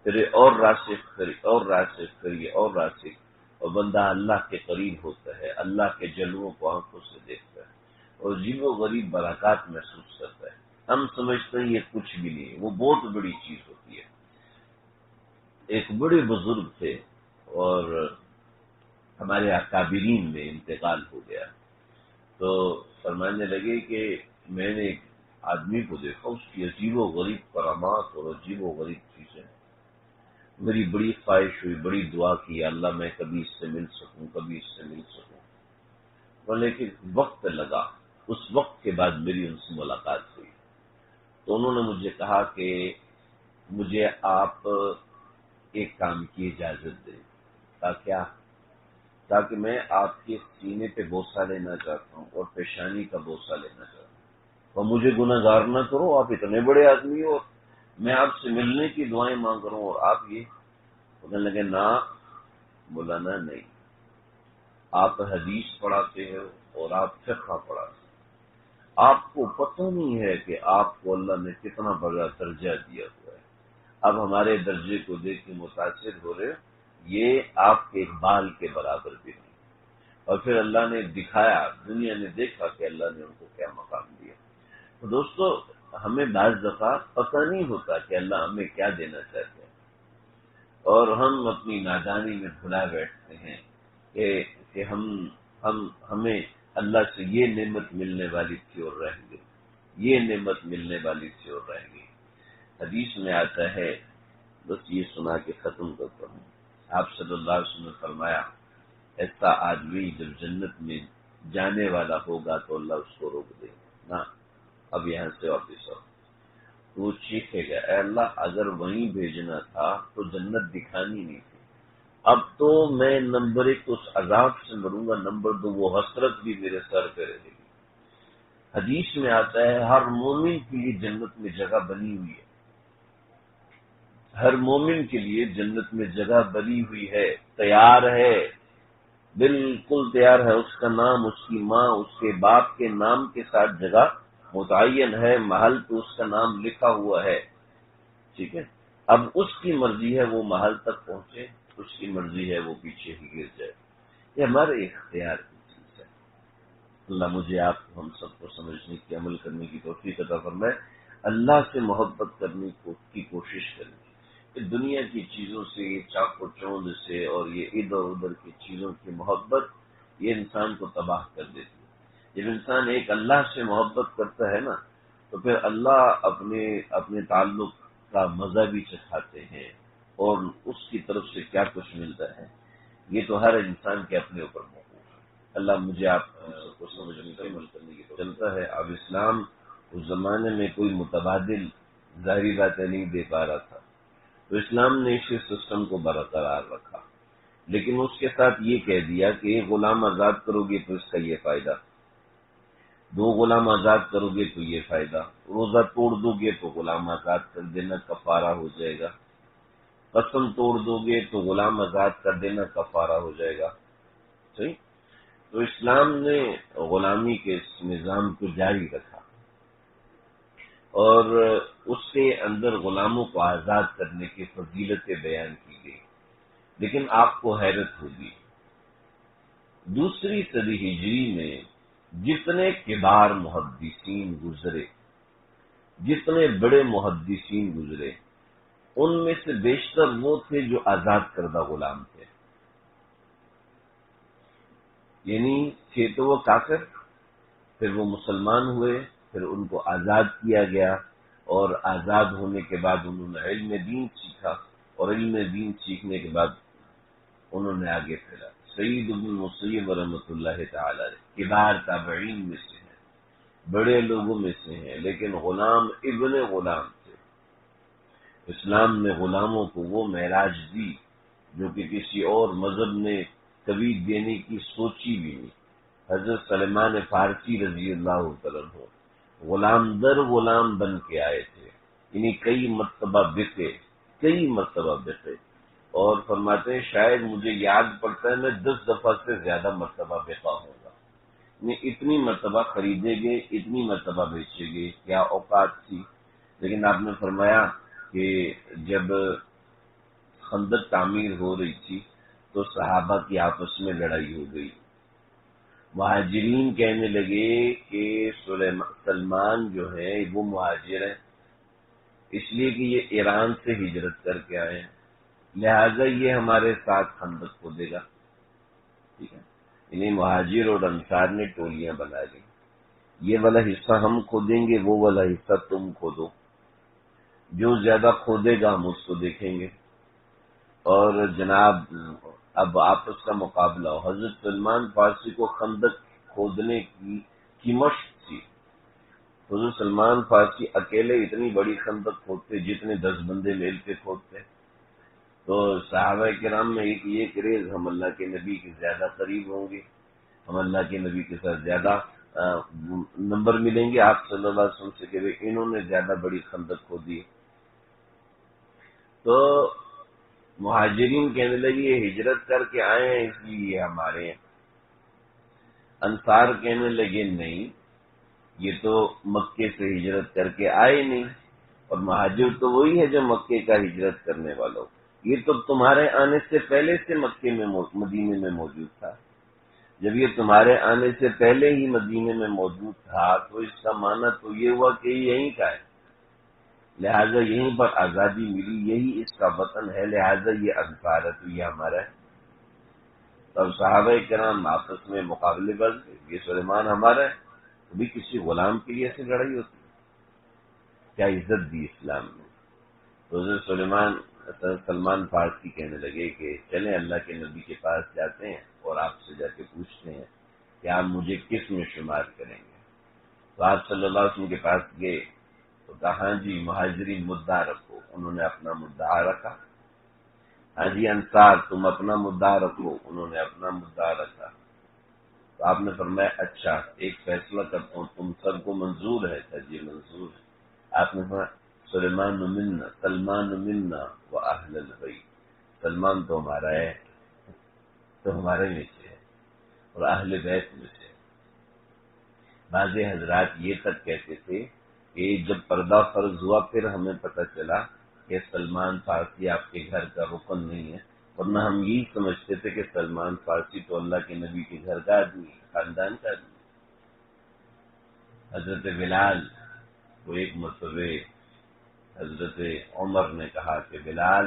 [SPEAKER 1] پھر یہ اور راسخ، پھر اور راسخ، پھر یہ اور راسخ، اور بندہ اللہ کے قریب ہوتا ہے، اللہ کے جلووں کو آنکھوں سے دیکھتا ہے اور عجیب و غریب برکات محسوس کرتا ہے. ہم سمجھتے ہیں یہ کچھ بھی نہیں، وہ بہت بڑی چیز ہوتی ہے. ایک بڑے بزرگ تھے اور ہمارے اکابرین میں انتقال ہو گیا، تو فرمانے لگے کہ میں نے ایک آدمی کو دیکھا، اس کی عجیب و غریب کرامات اور عجیب و غریب چیزیں. میری بڑی خواہش ہوئی، بڑی دعا کی اللہ میں کبھی اس سے مل سکوں، کبھی اس سے مل سکوں. لیکن وقت لگا. اس وقت کے بعد میری ان سے ملاقات ہوئی تو انہوں نے مجھے کہا کہ مجھے آپ ایک کام کی اجازت دیں. تاکہ میں آپ کے سینے پہ بوسہ لینا چاہتا ہوں اور پیشانی کا بوسہ لینا چاہتا ہوں، اور مجھے گناہ گار نہ کرو. آپ اتنے بڑے آدمی ہو، میں آپ سے ملنے کی دعائیں مانگ رہا ہوں اور آپ یہ. کہنے لگے نا مولانا نہیں، آپ حدیث پڑھاتے ہو اور آپ فقہ پڑھاتے ہیں، آپ کو پتہ نہیں ہے کہ آپ کو اللہ نے کتنا بڑا درجہ دیا ہوا ہے. اب ہمارے درجے کو دیکھ کے متاثر ہو رہے، یہ آپ کے بال کے برابر بھی نہیں. اور پھر اللہ نے دکھایا، دنیا نے دیکھا کہ اللہ نے ان کو کیا مقام دیا. تو دوستو ہمیں بعض دفعہ پتہ نہیں ہوتا کہ اللہ ہمیں کیا دینا چاہتے ہیں، اور ہم اپنی نادانی میں بھلا بیٹھتے ہیں کہ ہمیں اللہ سے یہ نعمت ملنے والی تھی اور رہ گئی، یہ نعمت ملنے والی تھی اور رہ گئی. حدیث میں آتا ہے، بس یہ سنا کے ختم کرتا ہوں. آپ صلی اللہ علیہ وسلم نے فرمایا ایسا آدمی جب جنت میں جانے والا ہوگا تو اللہ اس کو روک دے گا نا اب یہاں سے واپس آؤ. تو وہ چیخے گا اے اللہ اگر وہیں بھیجنا تھا تو جنت دکھانی نہیں تھی. اب تو میں نمبر 1 اس عذاب سے مروں گا، نمبر 2 وہ حسرت بھی میرے سر پہ رہے گی. حدیث میں آتا ہے ہر مومن کے لیے جنت میں جگہ بنی ہوئی ہے، ہر مومن کے لیے جنت میں جگہ بنی ہوئی ہے، تیار ہے، بالکل تیار ہے. اس کا نام، اس کی ماں، اس کے باپ کے نام کے ساتھ جگہ متعین ہے، محل تو اس کا نام لکھا ہوا ہے. ٹھیک ہے، اب اس کی مرضی ہے وہ محل تک پہنچے، اس کی مرضی ہے وہ پیچھے ہی گر جائے. یہ ہمارے اختیار کی چیز ہے. اللہ مجھے آپ کو ہم سب کو سمجھنے کی، عمل کرنے کی توفیق عطا فرمائے. اللہ سے محبت کرنے کی کوشش کریں. دنیا کی چیزوں سے، یہ چاق و چوند سے اور یہ ادھر ادھر کی چیزوں کی محبت یہ انسان کو تباہ کر دیتی ہے. جب انسان ایک اللہ سے محبت کرتا ہے نا تو پھر اللہ اپنے تعلق کا مزہ بھی چکھاتے ہیں اور اس کی طرف سے کیا کچھ ملتا ہے یہ تو ہر انسان کے اپنے اوپر موقوف ہے. اللہ مجھے آپ کو سمجھنے کا عمل کرنے کی چلتا ہے. اب اسلام اس زمانے میں کوئی متبادل ظاہری باتیں نہیں دے پا رہا تھا تو اسلام نے اسی سسٹم کو برقرار رکھا، لیکن اس کے ساتھ یہ کہہ دیا کہ ایک غلام آزاد کرو گے تو اس کا یہ فائدہ، 2 غلام آزاد کرو گے تو یہ فائدہ، روزہ توڑ دو گے تو غلام آزاد کر دینا کفارہ ہو جائے گا، قسم توڑ دو گے تو غلام آزاد کر دینا کفارہ ہو جائے گا. صحیح؟ تو اسلام نے غلامی کے اس نظام کو جاری رکھا اور اس کے اندر غلاموں کو آزاد کرنے کی فضیلتیں بیان کی گئی. لیکن آپ کو حیرت ہوگی 2 صدی ہجری میں جتنے کبار محدثین گزرے، جتنے بڑے محدثین گزرے، ان میں سے بیشتر وہ تھے جو آزاد کردہ غلام تھے. یعنی تھے تو وہ کافر، پھر وہ مسلمان ہوئے، پھر ان کو آزاد کیا گیا اور آزاد ہونے کے بعد انہوں نے علم دین سیکھا اور علم دین سیکھنے کے بعد انہوں نے آگے پھیلا. سعید بن مسیب رحمۃ اللہ تعالی کبار تابعین میں سے ہیں، بڑے لوگوں میں سے ہیں، لیکن غلام ابن غلام تھے. اسلام نے غلاموں کو وہ معراج دی جو کہ کسی اور مذہب نے کبھی دینے کی سوچی بھی نہیں۔ حضرت سلمان فارسی رضی اللہ تعالیٰ عنہ غلام در غلام بن کے آئے تھے، یعنی کئی مرتبہ بکے اور فرماتے ہیں شاید مجھے یاد پڑتا ہے میں 10 دفعہ سے زیادہ مرتبہ بکا ہوں گا، یعنی اتنی مرتبہ خریدے گئے، اتنی مرتبہ بیچے گئے، کیا اوقات تھی۔ لیکن آپ نے فرمایا کہ جب خندق تعمیر ہو رہی تھی تو صحابہ کی آپس میں لڑائی ہو گئی، مہاجرین کہنے لگے کہ سلمان جو ہے وہ مہاجر ہے، اس لیے کہ یہ ایران سے ہجرت کر کے آئے ہیں، لہذا یہ ہمارے ساتھ خندق کھودے گا، ٹھیک ہے۔ انہیں مہاجر اور انصار نے ٹولیاں بنا لی، یہ والا حصہ ہم کھودیں گے، وہ والا حصہ تم کھودو، جو زیادہ کھودے گا ہم اس کو دیکھیں گے۔ اور جناب اب آپس کا مقابلہ ہو، حضرت سلمان فارسی کو خندق کھودنے کی مشق تھی، حضرت سلمان فارسی اکیلے اتنی بڑی خندق کھودتے جتنے 10 بندے مل کے کھودتے۔ تو صحابہ کرام میں ایک یہ کریز، ہم اللہ کے نبی کے زیادہ قریب ہوں گے، ہم اللہ کے نبی کے ساتھ زیادہ نمبر ملیں گے آپ صلی اللہ علیہ وسلم سے کہ انہوں نے زیادہ بڑی خندق کھودی۔ تو مہاجرین کہنے لگے یہ ہجرت کر کے آئے ہیں اس لیے ہمارے ہیں، انصار کہنے لگے نہیں، یہ تو مکے سے ہجرت کر کے آئے نہیں، اور مہاجر تو وہی ہے جو مکے کا ہجرت کرنے والا ہو، یہ تو تمہارے آنے سے پہلے سے مکے میں مدینے میں موجود تھا، جب یہ تمہارے آنے سے پہلے ہی مدینے میں موجود تھا تو اس کا معنی تو یہ ہوا کہ یہیں کا ہے، لہذا یہیں پر آزادی ملی، یہی اس کا وطن ہے، لہذا یہ انصار ہے تو یہ ہمارا ہے۔ تب صحابہ کرام آپس میں مقابلے باز، یہ سلیمان ہمارا ہے، کبھی کسی غلام کے لیے ایسی لڑائی ہوتی ہے؟ کیا عزت دی اسلام نے۔ تو حضرت سلمان فارسی کہنے لگے کہ چلیں اللہ کے نبی کے پاس جاتے ہیں اور آپ سے جا کے پوچھتے ہیں کہ آپ مجھے کس میں شمار کریں گے۔ تو آپ صلی اللہ علیہ وسلم کے پاس گئے تو کہا ہاں جی مہاجرین مدعا رکھو، انہوں نے اپنا مدعا رکھا، ہاں جی انصار تم اپنا مدعا رکھو، انہوں نے اپنا مدعا رکھا۔ تو آپ نے فرمایا اچھا ایک فیصلہ کرتا ہوں، تم سب کو منظور ہے؟ کہ جی منظور ہے۔ آپ نے فرمایا سلمان منا و اہل البیت، سلمان تو ہمارا ہے، تو ہمارے میں سے ہے، اور اہل بیت میں سے۔ بعض حضرات یہ تک کہتے تھے کہ جب پردہ فرض ہوا پھر ہمیں پتہ چلا کہ سلمان فارسی آپ کے گھر کا رکن نہیں ہے، ورنہ ہم یہی سمجھتے تھے کہ سلمان فارسی تو اللہ کے نبی کے گھر کا آدمی ہے، خاندان کا آدمی۔ حضرت بلال کو ایک مرتبہ حضرت عمر نے کہا کہ بلال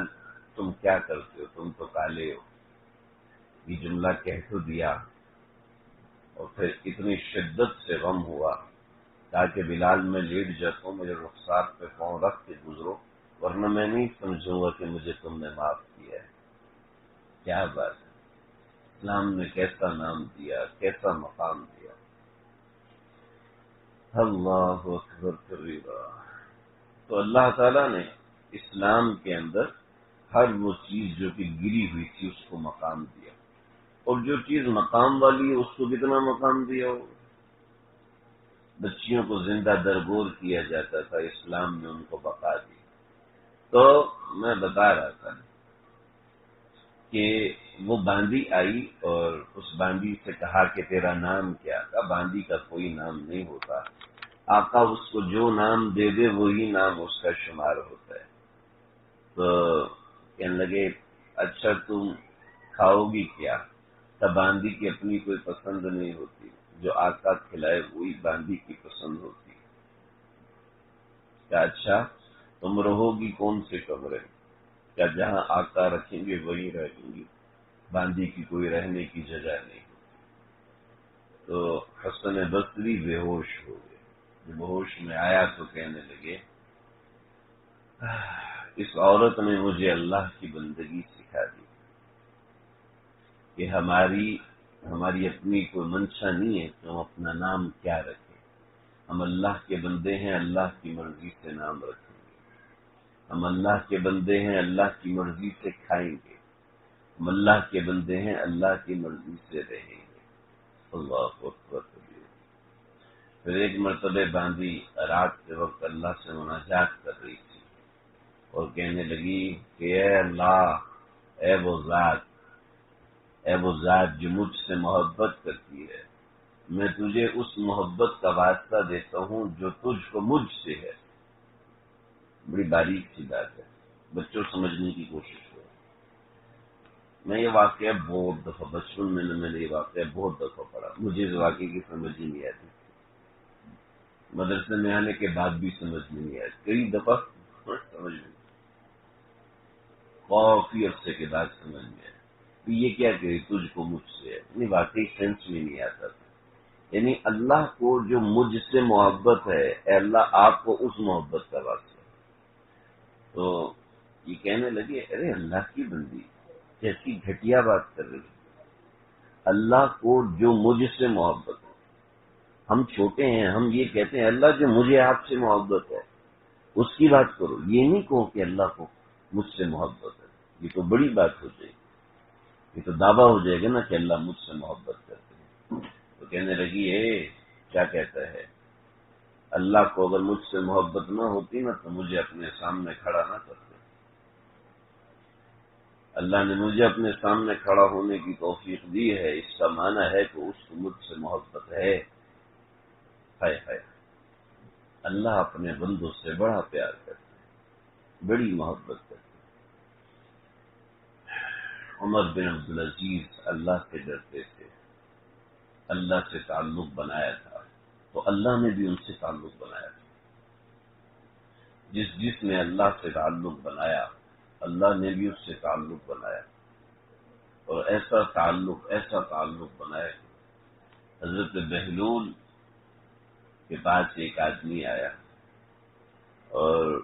[SPEAKER 1] تم کیا کرتے ہو، تم تو کالے ہو، یہ جملہ کہہ تو دیا، اور پھر اتنی شدت سے غم ہوا تاکہ بلال میں لیٹ جاتا ہوں، مجھے رخسار پہ پاؤں رکھ کے گزرو، ورنہ میں نہیں سمجھوں گا کہ مجھے تم نے معاف کیا ہے۔ کیا بات ہے، اسلام نے کیسا نام دیا، کیسا مقام دیا۔ اللہ اکبر کبیرہ۔ تو اللہ تعالیٰ نے اسلام کے اندر ہر وہ چیز جو کہ گری ہوئی تھی اس کو مقام دیا، اور جو چیز مقام والی ہے اس کو کتنا مقام دیا ہو۔ بچیوں کو زندہ درگور کیا جاتا تھا، اسلام نے ان کو بقا دی۔ تو میں بتا رہا تھا کہ وہ باندی آئی اور اس باندی سے کہا کہ تیرا نام کیا تھا؟ باندی کا کوئی نام نہیں ہوتا، آقا اس کو جو نام دے دے وہی نام اس کا شمار ہوتا ہے۔ تو کہنے لگے اچھا تم کھاؤ گی کیا؟ تب باندی کی اپنی کوئی پسند نہیں ہوتی، جو آقا کھلائے وہی باندی کی پسند ہوتی۔ کیا اچھا تم رہو گی کون سے کمرے؟ کیا جہاں آقا رکھیں گے وہی رہیں گی، باندی کی کوئی رہنے کی جگہ نہیں۔ تو حسن بصری بے ہوش ہو گئے، جب ہوش میں آیا تو کہنے لگے اس عورت نے مجھے اللہ کی بندگی سکھا دی کہ ہماری اپنی کوئی منشا نہیں ہے کہ ہم اپنا نام کیا رکھیں، ہم اللہ کے بندے ہیں، اللہ کی مرضی سے نام رکھیں گے، ہم اللہ کے بندے ہیں، اللہ کی مرضی سے کھائیں گے، ہم اللہ کے بندے ہیں، اللہ کی مرضی سے رہیں گے۔ اللہ اکبر۔ پھر ایک مرتبہ باندھی رات کے وقت اللہ سے مناجات کر رہی تھی اور کہنے لگی کہ اے اللہ، اے وہ ذات جو مجھ سے محبت کرتی ہے، میں تجھے اس محبت کا واسطہ دیتا ہوں جو تجھ کو مجھ سے ہے۔ بڑی باریک سی بات ہے، بچوں سمجھنے کی کوشش کرو۔ میں یہ واقعہ بہت دفعہ بچپن میں نے یہ واقعہ بہت دفعہ پڑھا، مجھے اس واقعے کی سمجھ ہی نہیں آتی، مدرسے میں آنے کے بعد بھی سمجھ میں نہیں آئی، کئی دفعہ سمجھ میں کافی عرصے کے بعد سمجھ میں آئی کہ یہ کیا کہ تجھ کو مجھ سے ہے، یعنی واقعی سینس میں نہیں آتا تھا۔ یعنی اللہ کو جو مجھ سے محبت ہے، اے اللہ آپ کو اس محبت کا واسطہ ہے۔ تو یہ کہنے لگے ارے اللہ کی بندی کیسی گھٹیا بات کر رہی ہے، اللہ کو جو مجھ سے محبت ہے۔ ہم چھوٹے ہیں، ہم یہ کہتے ہیں اللہ جو مجھے آپ سے محبت ہے اس کی بات کرو، یہ نہیں کہو کہ اللہ کو مجھ سے محبت ہے، یہ تو بڑی بات ہو جائے گی، یہ تو دعویٰ ہو جائے گا نا کہ اللہ مجھ سے محبت کرتے ہیں۔ تو کہنے لگی کیا کہتا ہے، اللہ کو اگر مجھ سے محبت نہ ہوتی نا تو مجھے اپنے سامنے کھڑا نہ کرتے، اللہ نے مجھے اپنے سامنے کھڑا ہونے کی توفیق دی ہے، اس کا معنی ہے کہ اس کو مجھ سے محبت ہے۔ ہائے ہائے، اللہ اپنے بندوں سے بڑا پیار کرتے ہیں، بڑی محبت کرتے ہیں۔ عمر بن عبدالعزیز اللہ سے ڈرتے تھے، اللہ سے تعلق بنایا تھا، تو اللہ نے بھی ان سے تعلق بنایا تھا۔ جس نے اللہ سے تعلق بنایا اللہ نے بھی اس سے تعلق بنایا، اور ایسا تعلق بنایا۔ حضرت بہلول کے پاس ایک آدمی آیا اور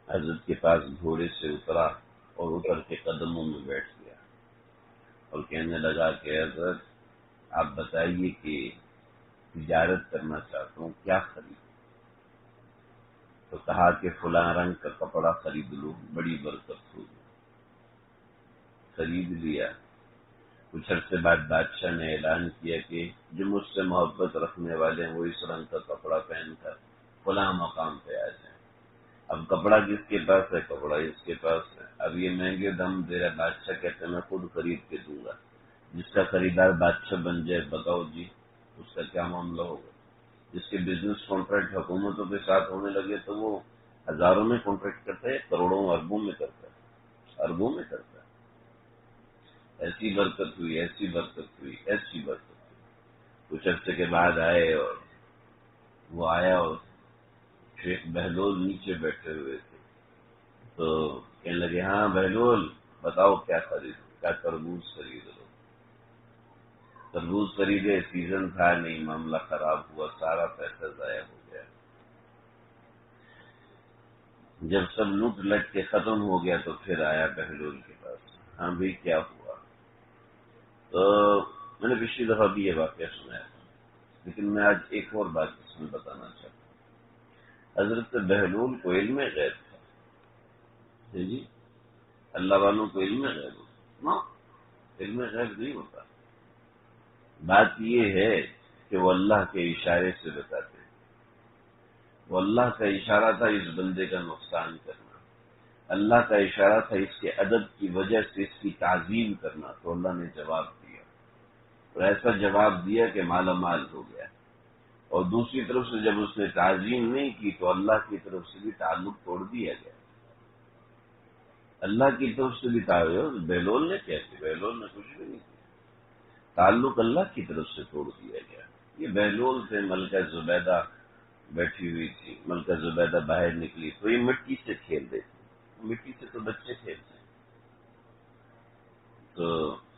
[SPEAKER 1] حضرت کے پاس گھوڑے سے اترا اور اتر کے قدموں میں بیٹھ گیا اور کہنے لگا کہ حضرت آپ بتائیے کہ تجارت کرنا چاہتا ہوں، کیا خرید؟ تو کہا کہ فلاں رنگ کا کپڑا خرید لو، بڑی برکت ہوگی۔ خرید لیا۔ کچھ عرصے بعد بادشاہ نے اعلان کیا کہ جو مجھ سے محبت رکھنے والے ہیں وہ اس رنگ کا کپڑا پہن کر فلاں مقام پہ آ جائیں۔ اب کپڑا کس کے پاس ہے؟ کپڑا اس کے پاس ہے۔ اب یہ مہنگے دم دے رہا، بادشاہ کہتے ہیں میں خود خرید کے دوں گا۔ جس کا خریدار بادشاہ بن جائے بتاؤ جی اس کا کیا معاملہ ہوگا؟ جس کے بزنس کانٹریکٹ حکومتوں کے ساتھ ہونے لگے تو وہ ہزاروں میں کانٹریکٹ کرتا ہے، کروڑوں اربوں میں کرتا ہے، اربوں میں کرتا ہے۔ ایسی برکت ہوئی، ایسی برکت ہوئی، ایسی برکت ہوئی۔ کچھ عرصے کے بعد آئے اور وہ آیا اور شیخ بہلول نیچے بیٹھے ہوئے تھے، تو کہنے لگے ہاں بہلول بتاؤ کیا خرید، کیا تربوز خرید لو؟ تربوز خریدے، سیزن تھا نہیں، معاملہ خراب ہوا، سارا پیسہ ضائع ہو گیا۔ جب سب لوٹ لٹ کے ختم ہو گیا تو پھر آیا بہلول کے پاس، ہاں بھائی کیا ہوا؟ تو میں نے پچھلی دفعہ بھی یہ واقعہ سنایا تھا، لیکن میں آج ایک اور بات اس میں بتانا چاہتا ہوں۔ حضرت بہلول کو علم غیب تھا، جی اللہ والوں کو علم غیب ہوتا، علم غیب نہیں ہوتا۔ بات یہ ہے کہ وہ اللہ کے اشارے سے بتاتے ہیں۔ وہ اللہ کا اشارہ تھا اس بندے کا نقصان کرنا، اللہ کا اشارہ تھا اس کے ادب کی وجہ سے اس کی تعظیم کرنا، تو اللہ نے جواب دیا، اور ایسا جواب دیا کہ مالا مال ہو گیا۔ اور دوسری طرف سے جب اس نے تعظیم نہیں کی تو اللہ کی طرف سے بھی تعلق توڑ دیا گیا۔ اللہ کی طرف سے بھی تعلق بہلول نے کیا کیا؟ بہلول نے کچھ بھی نہیں کیا، تعلق اللہ کی طرف سے توڑ دیا گیا۔ یہ بہلول سے ملکہ زبیدہ بیٹھی ہوئی تھی، ملکہ زبیدہ باہر نکلی تو یہ مٹی سے کھیل رہی تھی، مٹی سے تو بچے کھیلتے ہیں۔ تو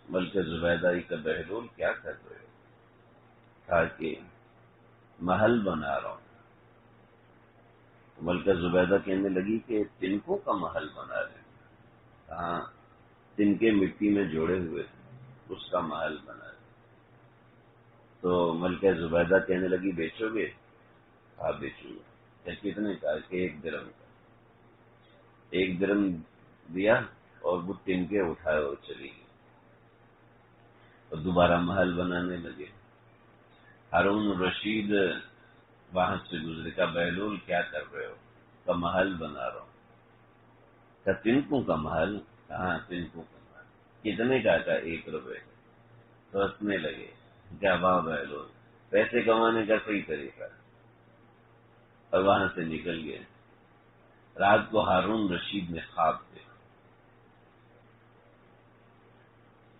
[SPEAKER 1] ملکہ زبیدہ کا بہلول کیا کر رہے ہو؟ کہا کہ محل بنا رہا ہوں۔ ملکہ زبیدہ کہنے لگی کہ تنکوں کا محل بنا رہے ہیں؟ ہاں، تنکے مٹی میں جوڑے ہوئے تھے، اس کا محل بنا رہے۔ تو ملکہ زبیدہ کہنے لگی بیچو گے؟ ہاں بیچوں گا۔ کتنے کا؟ کہ 1 درہم کا۔ 1 درہم دیا اور وہ تنکے اٹھائے اور چلی گئی اور دوبارہ محل بنانے لگے۔ ہارون رشید وہاں سے گزرے، کا بہلول کیا کر رہے ہو؟ کا محل بنا رہا ہوں۔ کا تنکوں کا محل؟ کہاں تنکوں کا محل؟ کتنے کا؟ 1 روپے کا۔ تو ہنسنے لگے، کیا واہ بہلول، پیسے کمانے کا صحیح طریقہ ہے، اور وہاں سے نکل گئے۔ رات کو ہارون رشید نے خواب دیکھا،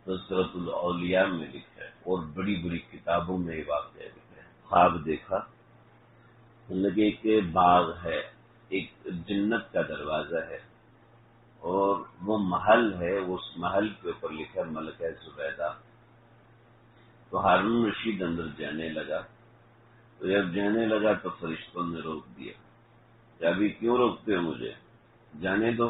[SPEAKER 1] نصرت الاولیاء میں لکھا ہے اور بڑی بڑی کتابوں میں یہ واقعہ لکھا ہے۔ خواب دیکھا، لگے کہ باغ ہے، ایک جنت کا دروازہ ہے، اور وہ محل ہے، اس محل کے اوپر لکھا ہے ملکہ زبیدہ۔ تو ہارون رشید اندر جانے لگا، تو جب جانے لگا تو فرشتوں نے روک دیا کہ ابھی کیوں روکتے ہو مجھے، جانے دو۔